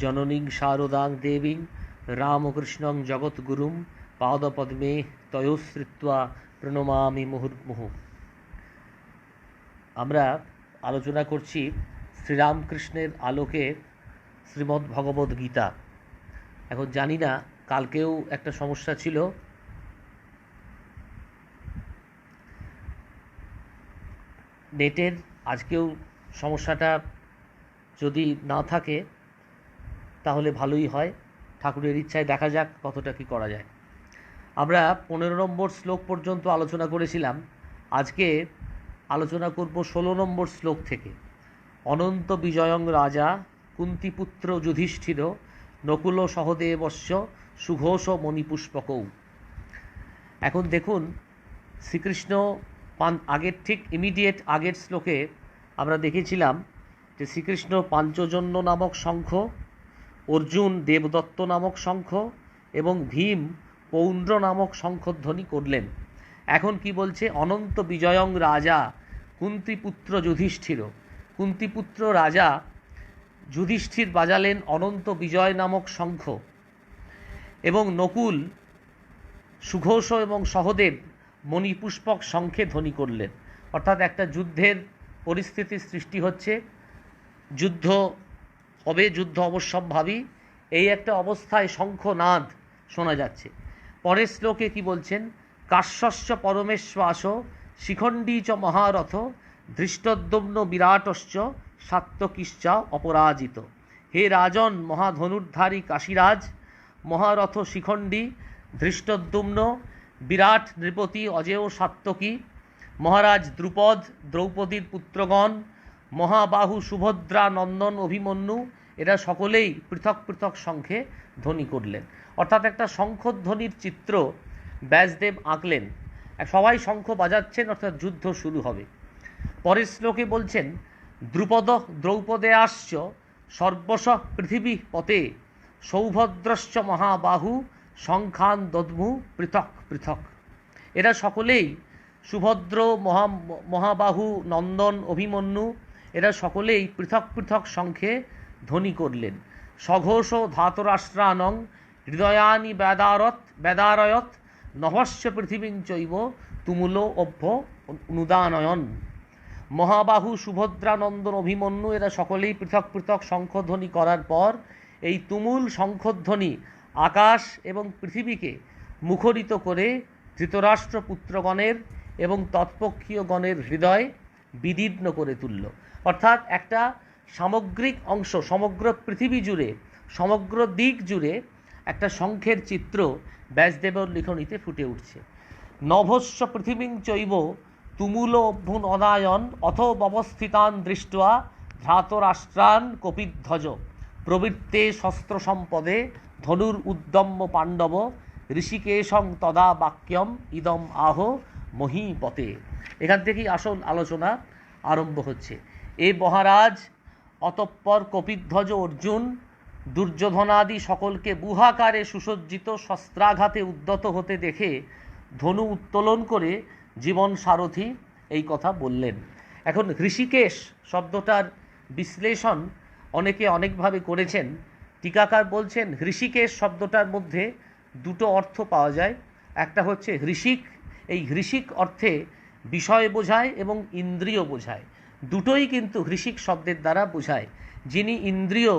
জননীং শারদাং দেবীং রামকৃষ্ণং জগৎগুরুং পাদপদ্মে তয়োশ্রিত্বা প্রণমামি মুহুর্মুহু। আমরা আলোচনা করছি শ্রীরামকৃষ্ণের আলোকে শ্রীমদ্ ভগবদ্ গীতা। এখন জানি না, কালকেও একটা সমস্যা ছিল, নেটের। আজকেও সমস্যাটা যদি না থাকে তাহলে ভালোই হয়। ঠাকুরের ইচ্ছায় দেখা যাক কতটা কি করা যায়। আমরা 15 নম্বর শ্লোক পর্যন্ত আলোচনা করেছিলাম। আজকে আলোচনা করব 16 নম্বর শ্লোক থেকে। অনন্ত বিজয়ং রাজা কুন্তিপুত্র যুধিষ্ঠির নকুল সহদেবস্য সুঘোষ মণিপুষ্পকৌ। এখন দেখুন, শ্রীকৃষ্ণ আগের ঠিক ইমিডিয়েট আগের শ্লোকে আমরা দেখেছিলাম যে শ্রীকৃষ্ণ পাঞ্চজন্য নামক শঙ্খ, অর্জুন দেবদত্ত নামক শঙ্খ এবং ভীম পৌণ্ড্র নামক শঙ্খধ্বনি করলেন। এখন কি বলছে? অনন্ত বিজয়ং রাজা কুন্তিপুত্র যুধিষ্ঠির। কুন্তিপুত্র রাজা যুধিষ্ঠির বাজালেন অনন্ত বিজয় নামক শঙ্খ, এবং নকুল, সুঘোষ এবং সহদেব মণিপুষ্পক শঙ্খে ধ্বনি করলেন। অর্থাৎ একটা যুদ্ধের পরিস্থিতির সৃষ্টি হচ্ছে, যুদ্ধ হবে, যুদ্ধ অবশ্যম্ভাবী, এই একটা অবস্থায় শঙ্খনাদ শোনা যাচ্ছে। পরের শ্লোকে কি বলছেন? কাশ্যস্য পরমেশ্বাস শিখণ্ডী চ মহারথ ধৃষ্টদ্যম্ন বিরাটশ্চ সাত্যকিশ্চা অপরাজিত। হে রাজন, মহাধনুর্ধারী কাশীরাজ, মহারথ শিখণ্ডী ধৃষ্টদ্যম্ন, বিরাট নৃপতি অজেয় সাত্যকী, মহারাজ দ্রুপদ, দ্রৌপদীর পুত্রগণ, মহাবাহু সুভদ্রা, নন্দন, অভিমন্যু, এরা সকলেই পৃথক পৃথক শঙ্খে ধ্বনি করলেন। অর্থাৎ একটা শঙ্খধ্বনির চিত্র ব্যাসদেব আঁকলেন। সবাই শঙ্খ বাজাচ্ছেন, অর্থাৎ যুদ্ধ শুরু হবে। পরের শ্লোকে বলছেন, দ্রুপদ দ্রৌপদেয়াশ্চ সর্বশ পৃথিবী পতে সৌভদ্রশ্চ মহাবাহু শঙ্খান দদ্মু পৃথক পৃথক। এরা সকলেই, সুভদ্র, মহাবাহু, নন্দন, অভিমন্যু, এরা সকলেই পৃথক পৃথক শঙ্খে ধ্বনি করলেন। সঘোষ ধাতরাষ্ট্রানং হৃদয়ানি বেদারয়ত নহস্য পৃথিবীঞ্চৈব তুমুলো অভ্য অনুদানয়ন। মহাবাহু, সুভদ্রা, নন্দন, অভিমন্যু, এরা সকলেই পৃথক পৃথক শঙ্খধ্বনি করার পর এই তুমুল শঙ্খধ্বনি আকাশ এবং পৃথিবীকে মুখরিত করে ধৃতরাষ্ট্র পুত্রগণের এবং তৎপক্ষীয় গণের হৃদয় বিদীর্ণ করে তুলল। অর্থাৎ একটা সামগ্রিক অংশ, সমগ্র পৃথিবী জুড়ে, সমগ্র দিক জুড়ে একটা শঙ্খের চিত্র ব্যাসদেবের লিখনীতে ফুটে উঠছে। নভস্য পৃথিবীং চৈব তুমুল অভ্যুনদায়ন অথ ব্যবস্থিতান দৃष्ट्वा ধাতরাষ্ট্রান কপিধ্বজ প্রবৃত্তে শস্ত্র সম্পদে ধনুর উদ্যম্য পাণ্ডব ঋষিকেশং তদা বাক্যম ইদম আহ মহীপতে। এখান থেকেই আসল আলোচনা আরম্ভ হচ্ছে। এ মহারাজ, অতঃপর কপিধ্বজ অর্জুন দুর্যোধনাদি সকলকে বুহাকারে সুসজ্জিত শস্ত্রাঘাতে উদ্যত হতে দেখে ধনু উত্তোলন করে জীবন সারথি এই কথা বললেন। এখন ঋষিকেশ শব্দটার বিশ্লেষণ অনেকে অনেকভাবে করেছেন। টিকাকার বলছেন, ঋষিকেশ শব্দটার মধ্যে দুটো অর্থ পাওয়া যায়। একটা হচ্ছে হৃষিক, এই হৃষিক অর্থে বিষয় বোঝায় এবং ইন্দ্রিয় বোঝায়। দুটোই কিন্তু হৃষিক শব্দের দ্বারা বোঝায়। যিনি ইন্দ্রিয়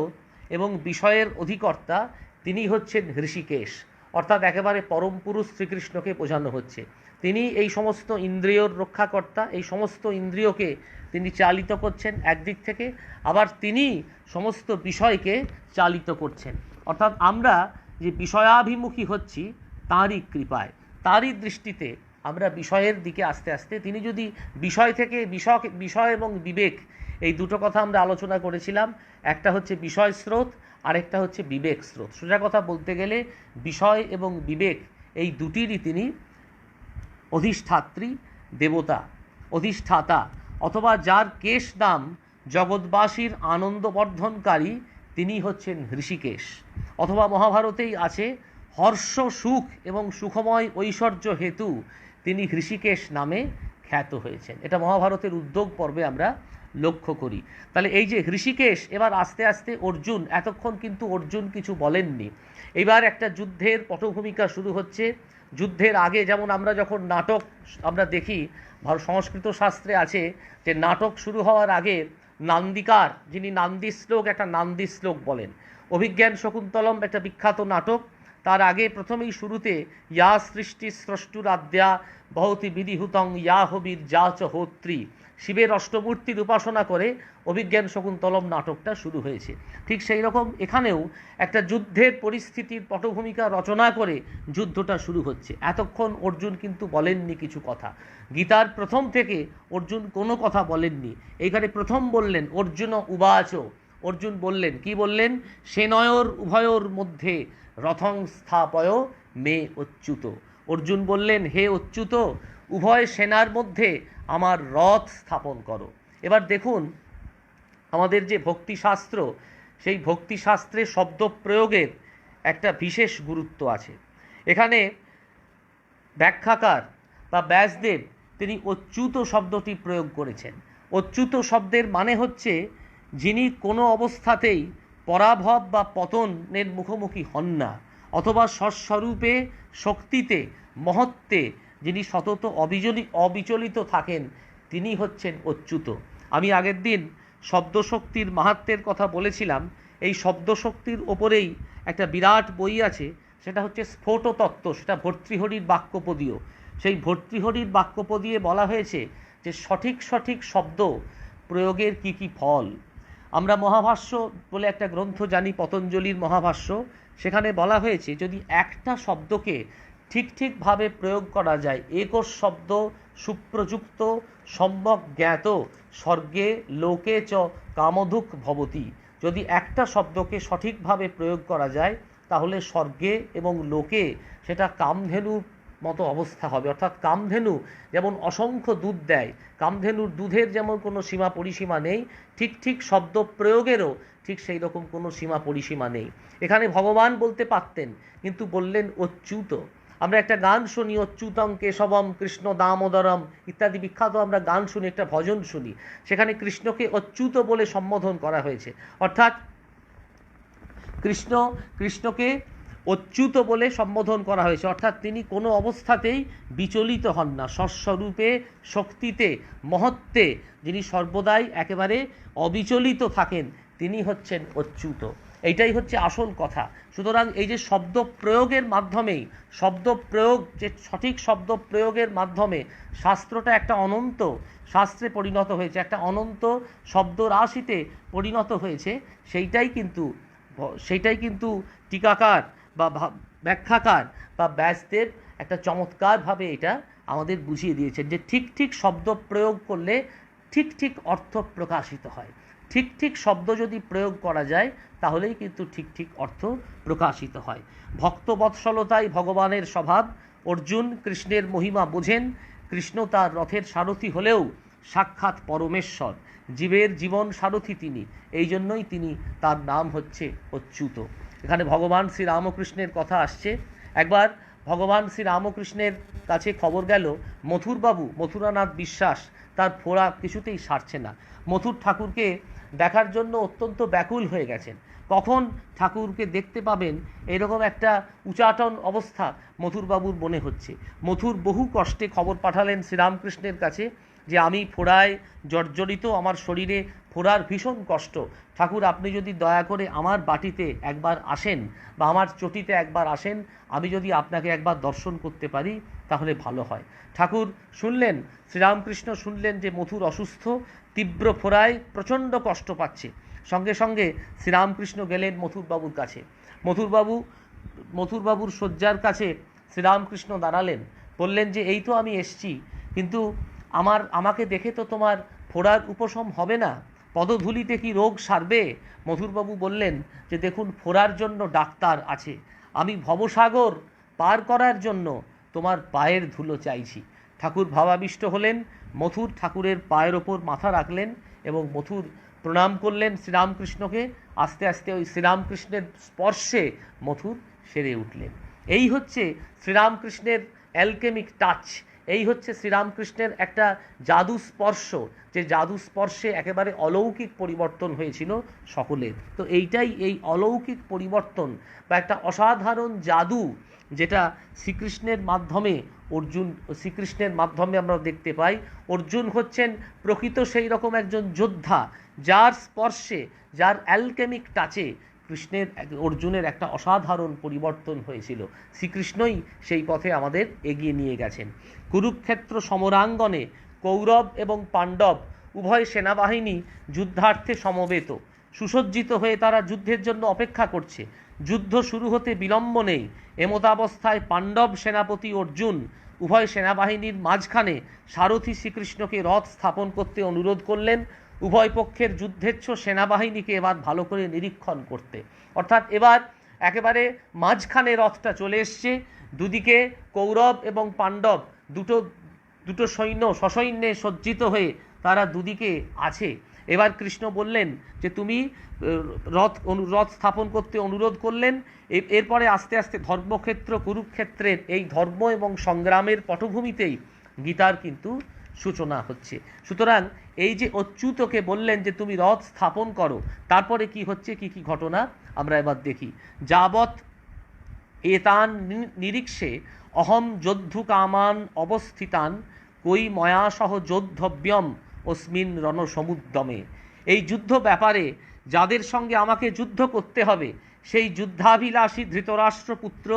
এবং বিষয়ের অধিকর্তা তিনি হচ্ছেন হৃষিকেশ। অর্থাৎ একেবারে পরম পুরুষ শ্রীকৃষ্ণকে বোঝানো হচ্ছে। তিনি এই সমস্ত ইন্দ্রিয়র রক্ষাকর্তা, এই সমস্ত ইন্দ্রিয়কে তিনি চালিত করছেন একদিক থেকে, আবার তিনি সমস্ত বিষয়কে চালিত করছেন। অর্থাৎ আমরা যে বিষয়াভিমুখী হচ্ছি তাঁরই কৃপায়, তাঁরই দৃষ্টিতে আমরা বিষয়ের দিকে আস্তে আস্তে, তিনি যদি বিষয় থেকে বিষয় এবং বিবেক, এই দুটো কথা আমরা আলোচনা করেছিলাম। একটা হচ্ছে বিষয় স্রোত, আরেকটা হচ্ছে বিবেক স্রোত। সোজা কথা বলতে গেলে বিষয় এবং বিবেক এই দুটিরই তিনি অধিষ্ঠাত্রী দেবতা, অধিষ্ঠাতা, অথবা যার কেশ নাম জগৎবাসীর আনন্দবর্ধনকারী, তিনি হচ্ছেন ঋষিকেশ। অথবা মহাভারতেই আছে, হর্ষ, সুখ এবং সুখময় ঐশ্বর্য হেতু তিনি ঋষিকেশ নামে খ্যাত হয়েছেন। এটা মহাভারতের উদ্যোগ পর্বে আমরা লক্ষ্য করি। তাহলে এই যে ঋষিকেশ, এবার আস্তে আস্তে অর্জুন, এতক্ষণ কিন্তু অর্জুন কিছু বলেননি, এবার একটা যুদ্ধের পটভূমিকা শুরু হচ্ছে। যুদ্ধের আগে যেমন আমরা যখন নাটক আমরা দেখি, সংস্কৃত শাস্ত্রে আছে যে নাটক শুরু হওয়ার আগে নান্দিকার, যিনি নান্দি শ্লোক, একটা নান্দি শ্লোক বলেন। অভিজ্ঞান শকুন্তলম একটা বিখ্যাত নাটক, তার আগে প্রথমেই শুরুতে ইয়া সৃষ্টি স্রষ্টুরাদ্যা বহতি বিধিহুতং ইয়া হবির যা চ হোত্রী, শিবের অষ্টমূর্তির উপাসনা করে অভিজ্ঞান শকুন্তলম নাটকটা শুরু হয়েছে। ঠিক সেই রকম এখানেও একটা যুদ্ধের পরিস্থিতির পটভূমিকা রচনা করে যুদ্ধটা শুরু হচ্ছে। এতক্ষণ অর্জুন কিন্তু বলেননি কিছু কথা, গীতার প্রথম থেকে অর্জুন কোনো কথা বলেননি। এইখানে প্রথম বললেন অর্জুন উবাচ, অর্জুন বললেন, কি বললেন? সেনয়োর উভয়োর মধ্যে রথং স্থাপয় মে অচ্যুত। অর্জুন বললেন, হে অচ্যুত, উভয় সেনার মধ্যে আমার রথ স্থাপন করো। এবার দেখুন আমাদের যে ভক্তিশাস্ত্র, সেই ভক্তিশাস্ত্রে শব্দ প্রয়োগের একটা বিশেষ গুরুত্ব আছে। এখানে ব্যাখ্যাকার বা ব্যাসদেব তিনি অচ্যুত শব্দটি প্রয়োগ করেছেন। অচ্যুত শব্দের মানে হচ্ছে যিনি কোনো অবস্থাতেই পরাভব বা পতনের মুখোমুখি হন না, অথবা স্বস্বরূপে শক্তিতে মহত্বে যিনি সতত অবিচলিত থাকেন, তিনি হচ্ছেন অচ্যুত। আমি আগের দিন শব্দশক্তির মাহাত্ম্যের কথা বলেছিলাম। এই শব্দশক্তির ওপরেই একটা বিরাট বই আছে, সেটা হচ্ছে স্ফোটতত্ত্ব, সেটা ভর্তৃহরির বাক্যপদীয়। সেই ভর্তৃহরির বাক্যপদীয়ে বলা হয়েছে যে সঠিক সঠিক শব্দ প্রয়োগের কি কি ফল। আমরা মহাভাষ্য বলে একটা গ্রন্থ জানি, পতঞ্জলির মহাভাষ্য, সেখানে বলা হয়েছে যদি একটা শব্দকে ঠিক ঠিকভাবে প্রয়োগ করা যায়, একোষ শব্দ সুপ্রযুক্ত সম্যক জ্ঞাত স্বর্গে লোকে চ কামধুক ভবতি, যদি একটা শব্দকে সঠিকভাবে প্রয়োগ করা যায় তাহলে স্বর্গে এবং লোকে সেটা কামধেনুর মতো অবস্থা হবে। অর্থাৎ কামধেনু যেমন অসংখ্য দুধ দেয়, কামধেনুর দুধের যেমন কোনো সীমা পরিসীমা নেই, ঠিক ঠিক শব্দ প্রয়োগেরও ঠিক সেই রকম কোনো সীমা পরিসীমা নেই। এখানে ভগবান বলতে পারতেন, কিন্তু বললেন অচ্যুত। আমরা একটা গান শুনি, অচ্যুতং কেশবম কৃষ্ণ দামোদরম ইত্যাদি বিখ্যাত আমরা গান শুনি, একটা ভজন শুনি, সেখানে কৃষ্ণকে অচ্যুত বলে সম্বোধন করা হয়েছে। অর্থাৎ কৃষ্ণকে অচ্যুত বলে সম্বোধন করা হয়েছে, অর্থাৎ তিনি কোনো অবস্থাতেই বিচলিত হন না, স্বস্বরূপে শক্তিতে মহত্বে যিনি সর্বদাই একেবারে অবিচলিত থাকেন, তিনি হচ্ছেন অচ্যুত। এইটাই হচ্ছে আসল কথা। সুতরাং এই যে শব্দ প্রয়োগের মাধ্যমেই, শব্দ প্রয়োগ, যে সঠিক শব্দ প্রয়োগের মাধ্যমে শাস্ত্রটা একটা অনন্ত শাস্ত্রে পরিণত হয়েছে, একটা অনন্ত শব্দ রাশিতে পরিণত হয়েছে, সেইটাই কিন্তু টিকাকার বা ব্যাখ্যাকার বা ব্যাসদেব একটা চমৎকারভাবে এটা আমাদের বুঝিয়ে দিয়েছেন যে ঠিক ঠিক শব্দ প্রয়োগ করলে ঠিক ঠিক অর্থ প্রকাশিত হয়। ঠিক ঠিক শব্দ যদি প্রয়োগ করা যায় তাহলেই কিন্তু ঠিক ঠিক অর্থ প্রকাশিত হয়। ভক্তবৎসলতাই ভগবানের স্বভাব। অর্জুন কৃষ্ণের মহিমা বোঝেন। কৃষ্ণ তার রথের সারথি হলেও সাক্ষাৎ পরমেশ্বর, জীবের জীবন সারথি তিনি, এই জন্যই তার নাম হচ্ছে অচ্যুত। এখানে ভগবান শ্রীরামকৃষ্ণের কথা আসছে। একবার ভগবান শ্রীরামকৃষ্ণের কাছে খবর গেল মথুরবাবু, মথুরানাথ বিশ্বাস, তার ফোড়া কিছুতেই সারছে না। মথুর ঠাকুরকে দেখার জন্য অত্যন্ত ব্যাকুল হয়ে গেছেন। কখন ঠাকুরকে দেখতে পাবেন এরকম একটা উচাটন অবস্থা মথুরবাবুর মনে হচ্ছে। মথুর বহু কষ্টে খবর পাঠালেন শ্রীরামকৃষ্ণের কাছে যে আমি ফোড়ায় জর্জরিত, আমার শরীরে ফোড়ার ভীষণ কষ্ট, ঠাকুর আপনি যদি দয়া করে আমার বাটিতে একবার আসেন বা আমার চটিতে একবার আসেন, আমি যদি আপনাকে একবার দর্শন করতে পারি তাহলে ভালো হয়। ঠাকুর শুনলেন, শ্রীরামকৃষ্ণ শুনলেন যে মথুর অসুস্থ, তীব্র ফোড়ায় প্রচণ্ড কষ্ট পাচ্ছে। সঙ্গে সঙ্গে শ্রীরামকৃষ্ণ গেলেন মথুরবাবুর কাছে। মথুরবাবুর শয্যার কাছে শ্রীরামকৃষ্ণ দাঁড়ালেন, বললেন যে এই তো আমি এসছি, কিন্তু আমাকে দেখে তো তোমার ফোড়ার উপশম হবে না, পদধূলিতে কি রোগ সারবে? মথুরবাবু বললেন যে দেখুন, ফোড়ার জন্য ডাক্তার আছে, আমি ভবসাগর পার করার জন্য তোমার পায়ের ধুলো চাইছি। ঠাকুর ভাবাবিষ্ট হলেন, মথুর ঠাকুরের পায়ের ওপর মাথা রাখলেন এবং মথুর প্রণাম করলেন শ্রীরামকৃষ্ণকে। আস্তে আস্তে ওই শ্রীরামকৃষ্ণের স্পর্শে মথুর সেরে উঠলেন। এই হচ্ছে শ্রীরামকৃষ্ণের অ্যালকেমিক টাচ, এই হচ্ছে শ্রীরামকৃষ্ণের একটা জাদু স্পর্শ, যে জাদু স্পর্শে একেবারে অলৌকিক পরিবর্তন হয়েছিল সকলের। তো এইটাই এই অলৌকিক পরিবর্তন বা একটা অসাধারণ জাদু, যেটা শ্রীকৃষ্ণের মাধ্যমে শ্রীকৃষ্ণের মাধ্যমে আমরা দেখতে পাই। অর্জুন হচ্ছেন প্রকৃত সেই রকম একজন যোদ্ধা, যার স্পর্শে, যার অ্যালকেমিক টাচে অর্জুনের একটা অসাধারণ পরিবর্তন হয়েছিল। শ্রীকৃষ্ণই সেই পথে আমাদের এগিয়ে নিয়ে গেছেন। কুরুক্ষেত্র সমরাঙ্গনে কৌরব এবং পাণ্ডব উভয় সেনাবাহিনী যুদ্ধার্থে সমবেত, সুসজ্জিত হয়ে তারা যুদ্ধের জন্য অপেক্ষা করছে। যুদ্ধ শুরু হতে বিলম্ব নেই। এমতাবস্থায় পাণ্ডব সেনাপতি অর্জুন উভয় সেনাবাহিনীর মাঝখানে সারথি শ্রীকৃষ্ণকে রথ স্থাপন করতে অনুরোধ করলেন, উভয় পক্ষের যুদ্ধেচ্ছ সেনাবাহিনীকে এবার ভালো করে নিরীক্ষণ করতে। অর্থাৎ এবার একেবারে মাঝখানে রথটা চলে এসছে, দুদিকে কৌরব এবং পাণ্ডব দুটো সৈন্য সসৈন্যে সজ্জিত হয়ে তারা দুদিকে আছে। এবার কৃষ্ণ বললেন যে তুমি রথ স্থাপন করতে অনুরোধ করলেন। এরপরে আস্তে আস্তে ধর্মক্ষেত্র কুরুক্ষেত্রের এই ধর্ম এবং সংগ্রামের পটভূমিতেই গীতার কিন্তু সূচনা হচ্ছে। সুতরাং এই যে অচ্যুতকে বললেন যে তুমি রথ স্থাপন করো, তারপরে কি হচ্ছে, কি কি ঘটনা আমরা এবার দেখি। যাবৎ এতান নিরীক্ষে অহম যোদ্ধু কামান অবস্থিতান কই ময়াসহ যোদ্ধব্যম অস্মিন রণসমুদ্যমে। এই যুদ্ধ ব্যাপারে যাদের সঙ্গে আমাকে যুদ্ধ করতে হবে, সেই যুদ্ধাভিলাষী ধৃতরাষ্ট্রপুত্র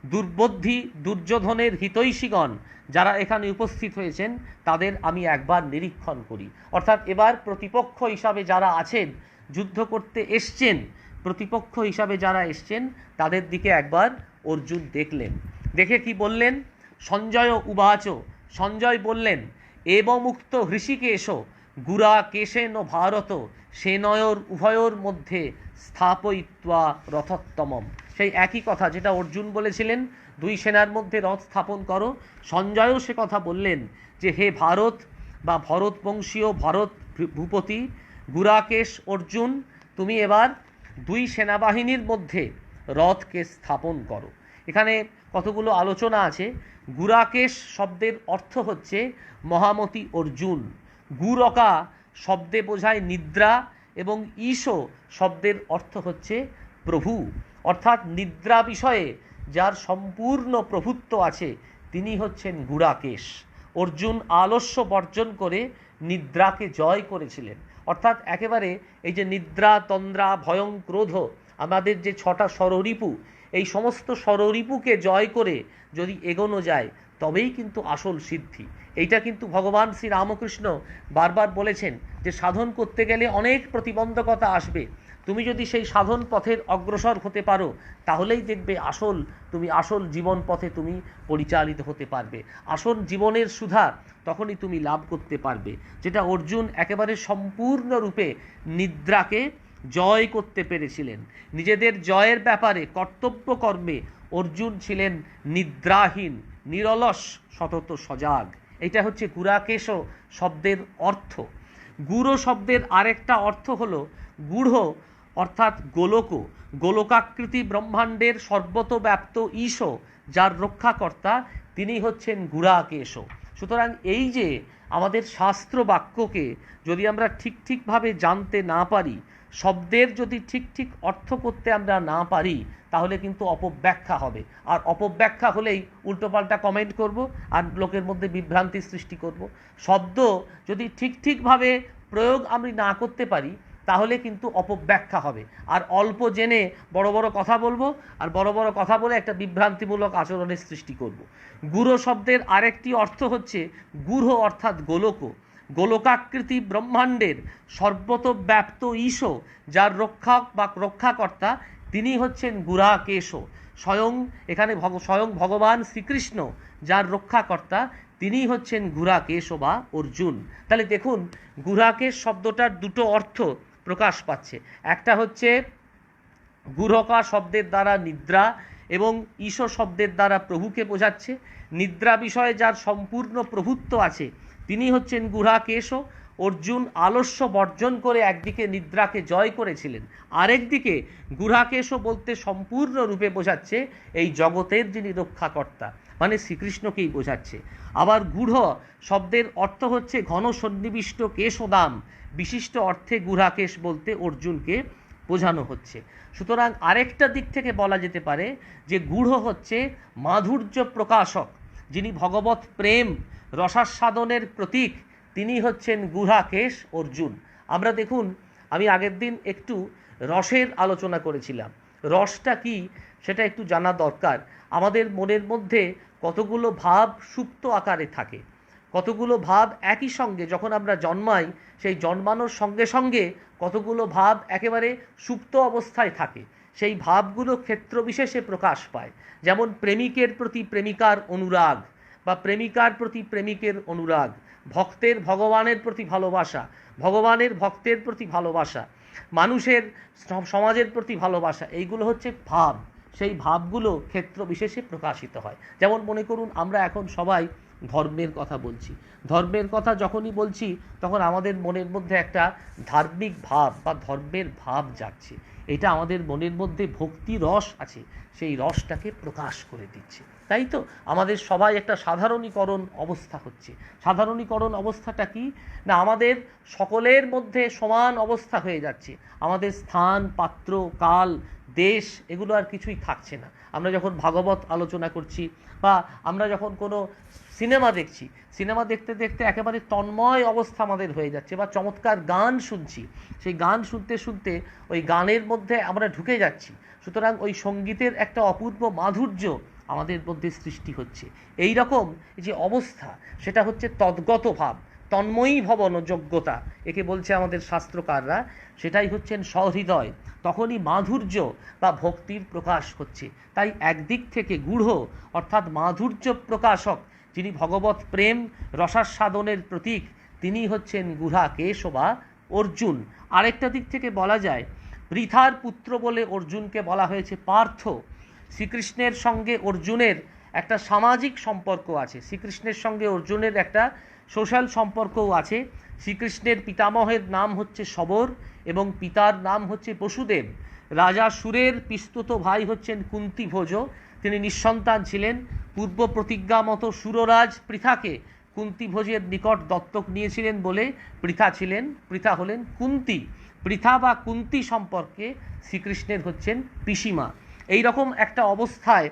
দুর্বোধ্যি দুর্যোধনের হিতৈষীগণ যারা এখানে উপস্থিত হয়েছেন, তাদের আমি একবার নিরীক্ষণ করি। অর্থাৎ এবার প্রতিপক্ষ হিসাবে যারা আছেন, যুদ্ধ করতে এসছেন, প্রতিপক্ষ হিসাবে যারা এসছেন তাদের দিকে একবার অর্জুন দেখলেন। দেখে কি বললেন? সঞ্জয় উবাচ, সঞ্জয় বললেন, এবমুক্ত হৃষিকেশ গুরা কেশেন ভারত সেনয়র উভয়োর মধ্যে স্থাপয়িত্বা রথোত্তমম। সেই একই কথা যেটা অর্জুন বলেছিলেন, দুই সেনার মধ্যে রথ স্থাপন করো। সঞ্জয়ও সে কথা বললেন যে হে ভারত বা ভরতবংশীয় ভরত ভূপতি গুরাকেশ অর্জুন, তুমি এবার দুই সেনাবাহিনীর মধ্যে রথকে স্থাপন করো। এখানে কতগুলো আলোচনা আছে। গুরাকেশ শব্দের অর্থ হচ্ছে মহামতি অর্জুন। গুরকা শব্দে বোঝায় নিদ্রা এবং ঈশো শব্দের অর্থ হচ্ছে প্রভু। অর্থাৎ নিদ্রা বিষয়ে যার সম্পূর্ণ প্রভুত্ব আছে তিনি হচ্ছেন গুরাকেশ। অর্জুন আলস্য বর্জন করে নিদ্রাকে জয় করেছিলেন। অর্থাৎ একেবারে এই যে নিদ্রা, তন্দ্রা, ভয়ং, ক্রোধ, আমাদের যে 6টা ষড়রিপু, এই সমস্ত ষড়রিপুকে জয় করে যদি এগোনো যায় তবেই কিন্তু আসল সিদ্ধি। এইটা কিন্তু ভগবান শ্রী রামকৃষ্ণ বারবার বলেছেন যে সাধন করতে গেলে অনেক প্রতিবন্ধকতা আসবে, তুমি যদি সেই সাধন পথের অগ্রসর হতে পারো তাহলেই দেখবে তুমি আসল জীবন পথে তুমি পরিচালিত হতে পারবে। আসল জীবনের সুধা তখনই তুমি লাভ করতে পারবে, যেটা অর্জুন একেবারে সম্পূর্ণরূপে নিদ্রাকে জয় করতে পেরেছিলেন। নিজেদের জয়ের ব্যাপারে কর্তব্য কর্মে অর্জুন ছিলেন নিদ্রাহীন, নিরলস, সতত সজাগ। এটা হচ্ছে গুরাকেশ শব্দের অর্থ। গুরু শব্দের আরেকটা অর্থ হলো গূঢ়, অর্থাৎ গোলক। গোলকাকৃতি ব্রহ্মাণ্ডের সর্বতব্যাপ্ত ঈশ যার রক্ষাকর্তা, তিনি হচ্ছেন গুরাকেশ। সুতরাং এই যে আমাদের শাস্ত্র বাক্যকে যদি আমরা ঠিকভাবে জানতে না পারি, শব্দের যদি ঠিক অর্থ করতে আমরা না পারি, তাহলে কিন্তু অপব্যাখ্যা হবে। আর অপব্যাখ্যা হলেই উল্টোপাল্টা কমেন্ট করব আর লোকের মধ্যে বিভ্রান্তি সৃষ্টি করব। শব্দ যদি ঠিকভাবে প্রয়োগ আমি না করতে পারি তাহলে কিন্তু অপব্যাখ্যা হবে। আর অল্প জেনে বড় বড় কথা বলবো, আর বড় বড় কথা বলে একটা বিভ্রান্তিমূলক আচরণের সৃষ্টি করব। গূঢ় শব্দের আরেকটি অর্থ হচ্ছে গূঢ়, অর্থাৎ গোলক। গোলকাকৃতি ব্রহ্মাণ্ডের সর্বতব্যাপ্ত ঈশ যার রক্ষক বা রক্ষাকর্তা, তিনি হচ্ছেন গুরাকেশ। স্বয়ং ভগবান শ্রীকৃষ্ণ যার রক্ষাকর্তা, তিনি হচ্ছেন গুরাকেশ বা অর্জুন। তাহলে দেখুন, গুরাকেশ শব্দটার দুটো অর্থ প্রকাশ পাচ্ছে। একটা হচ্ছে গুরকা শব্দের দ্বারা নিদ্রা এবং ঈশ শব্দের দ্বারা প্রভুকে বোঝাচ্ছে। নিদ্রা বিষয়ে যার সম্পূর্ণ প্রভুত্ব আছে তিনি হচ্ছেন গুরাকেশ। অর্জুন আলস্য বর্জন করে একদিকে নিদ্রাকে জয় করেছিলেন, আরেকদিকে গুরাকেশ বলতে সম্পূর্ণরূপে বোঝাচ্ছে এই জগতের যিনি রক্ষাকর্তা। মানে শ্রীকৃষ্ণকেই বোঝাচ্ছে। আবার গূঢ় শব্দের অর্থ হচ্ছে ঘন সন্নিবিষ্ট কেশদাম, বিশিষ্ট অর্থে গুড়াকেশ বলতে অর্জুনকে বোঝানো হচ্ছে। সুতরাং আরেকটা দিক থেকে বলা যেতে পারে যে গূঢ় হচ্ছে মাধুর্য প্রকাশক, যিনি ভগবত প্রেম রসাস্বাদনের প্রতীক, তিনি হচ্ছেন গুড়াকেশ অর্জুন। আমরা দেখুন, আমি আগের দিন একটু রসের আলোচনা করেছিলাম। রসটা কি সেটা একটু জানা দরকার। আমাদের মনের মধ্যে কতগুলো ভাব সুপ্ত আকারে থাকে, কতগুলো ভাব একই সঙ্গে যখন আমরা জন্মাই সেই জন্মানোর সঙ্গে সঙ্গে কতগুলো ভাব একেবারে সুপ্ত অবস্থায় থাকে, সেই ভাবগুলো ক্ষেত্র বিশেষে প্রকাশ পায়। যেমন প্রেমিকের প্রতি প্রেমিকার অনুরাগ, বা প্রেমিকার প্রতি প্রেমিকের অনুরাগ, ভক্তের ভগবানের প্রতি ভালোবাসা, ভগবানের ভক্তের প্রতি ভালোবাসা, মানুষের সমাজের প্রতি ভালোবাসা, এইগুলো হচ্ছে ভাব। সেই ভাবগুলো ক্ষেত্র বিশেষে প্রকাশিত হয়। যেমন মনে করুন, আমরা এখন সবাই ধর্মের কথা বলছি। ধর্মের কথা যখনই বলছি তখন আমাদের মনের মধ্যে একটা ধার্মিক ভাব বা ধর্মের ভাব জাগছে। এটা আমাদের মনের মধ্যে ভক্তি রস আছে, সেই রসটাকে প্রকাশ করে দিচ্ছে। তাই তো আমাদের সবাই একটা সাধারণীকরণ অবস্থা হচ্ছে। সাধারণীকরণ অবস্থাটা কি না, আমাদের সকলের মধ্যে সমান অবস্থা হয়ে যাচ্ছে। আমাদের স্থান, পাত্র, কাল, দেশ এগুলো আর কিছুই থাকছে না। আমরা যখন ভাগবত আলোচনা করছি বা আমরা যখন কোনো সিনেমা দেখছি, সিনেমা দেখতে দেখতে একেবারে তন্ময় অবস্থা আমাদের হয়ে যাচ্ছে, বা চমৎকার গান শুনছি, সেই গান শুনতে শুনতে ওই গানের মধ্যে আমরা ঢুকে যাচ্ছি। সুতরাং ওই সঙ্গীতের একটা অপূর্ব মাধুর্য আমাদের মধ্যে সৃষ্টি হচ্ছে। এই রকম যে অবস্থা, সেটা হচ্ছে তদ্গত ভাব, তন্ময়ী ভবন যোগ্যতা, একে বলছে আমাদের শাস্ত্রকাররা। সেটাই হচ্ছেন সহৃদয়, তখনই মাধুর্য বা ভক্তির প্রকাশ হচ্ছে। তাই একদিক থেকে গূঢ় অর্থাৎ মাধুর্য প্রকাশক, যিনি ভগবত প্রেম রসাস্বাদনের প্রতীক, তিনি হচ্ছেন গুড়াকেশ বা অর্জুন। আরেকটা দিক থেকে বলা যায়, পৃথার পুত্র বলে অর্জুনকে বলা হয়েছে পার্থ। শ্রীকৃষ্ণের সঙ্গে অর্জুনের একটা সামাজিক সম্পর্ক আছে, শ্রীকৃষ্ণের সঙ্গে অর্জুনের একটা সোশ্যাল সম্পর্কও আছে। শ্রীকৃষ্ণের পিতামহের নাম হচ্ছে শবর এবং পিতার নাম হচ্ছে বসুদেব। রাজা সুরের পিস্তুত ভাই হচ্ছেন কুন্তিভোজ, তিনি নিঃসন্তান ছিলেন। পূর্ব প্রতিজ্ঞা মতো সুররাজ পৃথাকে কুন্তিভোজের নিকট দত্তক নিয়েছিলেন বলে পৃথা হলেন কুন্তি। পৃথা বা কুন্তি সম্পর্কে শ্রীকৃষ্ণের হচ্ছেন পিসিমা। এই রকম একটা অবস্থায়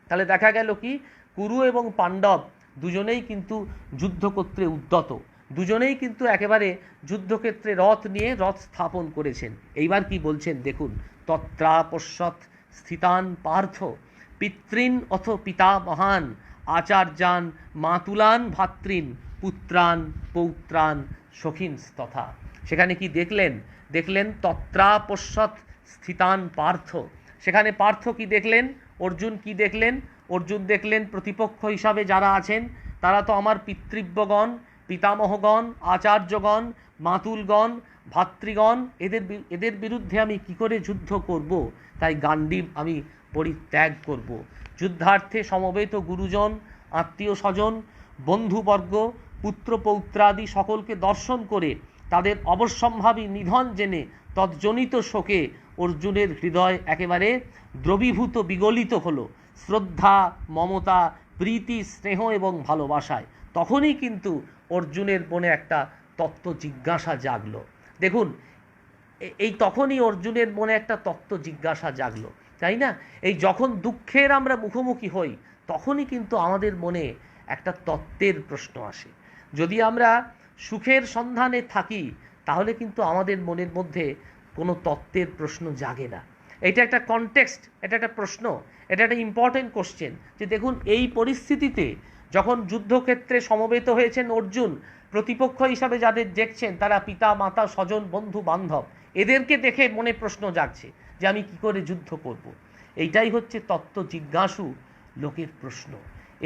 তাহলে দেখা গেল কি, কুরু এবং পাণ্ডব দুজনেই কিন্তু যুদ্ধক্ষেত্রে উদ্যত, দুজনেই কিন্তু একেবারে যুদ্ধক্ষেত্রে রথ নিয়ে রথ স্থাপন করেছেন। এইবার কি বলছেন দেখুন, তত্রাপশ্যৎ স্থিতান পার্থ পিতৃন অথ পিতা মহান আচার্যান মাতুলান ভাতৃন পুত্রান পৌত্রান সখিন তথা। সেখানে কি দেখলেন? দেখলেন তত্রাপশ্যৎ স্থিতান পার্থ। সেখানে পার্থ কি দেখলেন? অর্জুন কি দেখলেন? অর্জুন দেখলেন প্রতিপক্ষ হিসাবে যারা আছেন তারা তো আমার পিতৃব্যগণ, পিতামহগণ, আচার্যগণ, মাতুলগণ, ভাতৃগণ, এদের বিরুদ্ধে আমি কি করে যুদ্ধ করব? তাই গান্ডীব আমি পরিত্যাগ করব। যুদ্ধার্থে সমবেত গুরুজন, আত্মীয় স্বজন, বন্ধুবর্গ, পুত্র পৌত্রাদি সকলকে দর্শন করে তাদের অবশ্যম্ভাবী নিধন জেনে তজ্জনিত শোকে অর্জুনের হৃদয় একেবারে দ্রবীভূত বিগলিত হলো শ্রদ্ধা, মমতা, প্রীতি, স্নেহ এবং ভালোবাসায়। তখনই কিন্তু অর্জুনের মনে একটা তত্ত্ব জিজ্ঞাসা জাগলো। দেখুন, এই তখনই অর্জুনের মনে একটা তত্ত্ব জিজ্ঞাসা জাগলো, তাই না? এই যখন দুঃখের আমরা মুখোমুখি হই তখনই কিন্তু আমাদের মনে একটা তত্ত্বের প্রশ্ন আসে। যদি আমরা সুখের সন্ধানে থাকি তাহলে কিন্তু আমাদের মনের মধ্যে কোনো তত্ত্বের প্রশ্ন জাগে না। এটা একটা কনটেক্সট, এটা একটা প্রশ্ন, এটা একটা ইম্পর্টেন্ট কোশ্চেন যে দেখুন, এই পরিস্থিতিতে যখন যুদ্ধক্ষেত্রে সমবেত হয়েছেন অর্জুন, প্রতিপক্ষ হিসাবে যাদের দেখছেন তারা পিতা, মাতা, স্বজন, বন্ধু, বান্ধব, এদেরকে দেখে মনে প্রশ্ন জাগছে যে আমি কি করে যুদ্ধ করব। এইটাই হচ্ছে তত্ত্ব জিজ্ঞাসু লোকের প্রশ্ন,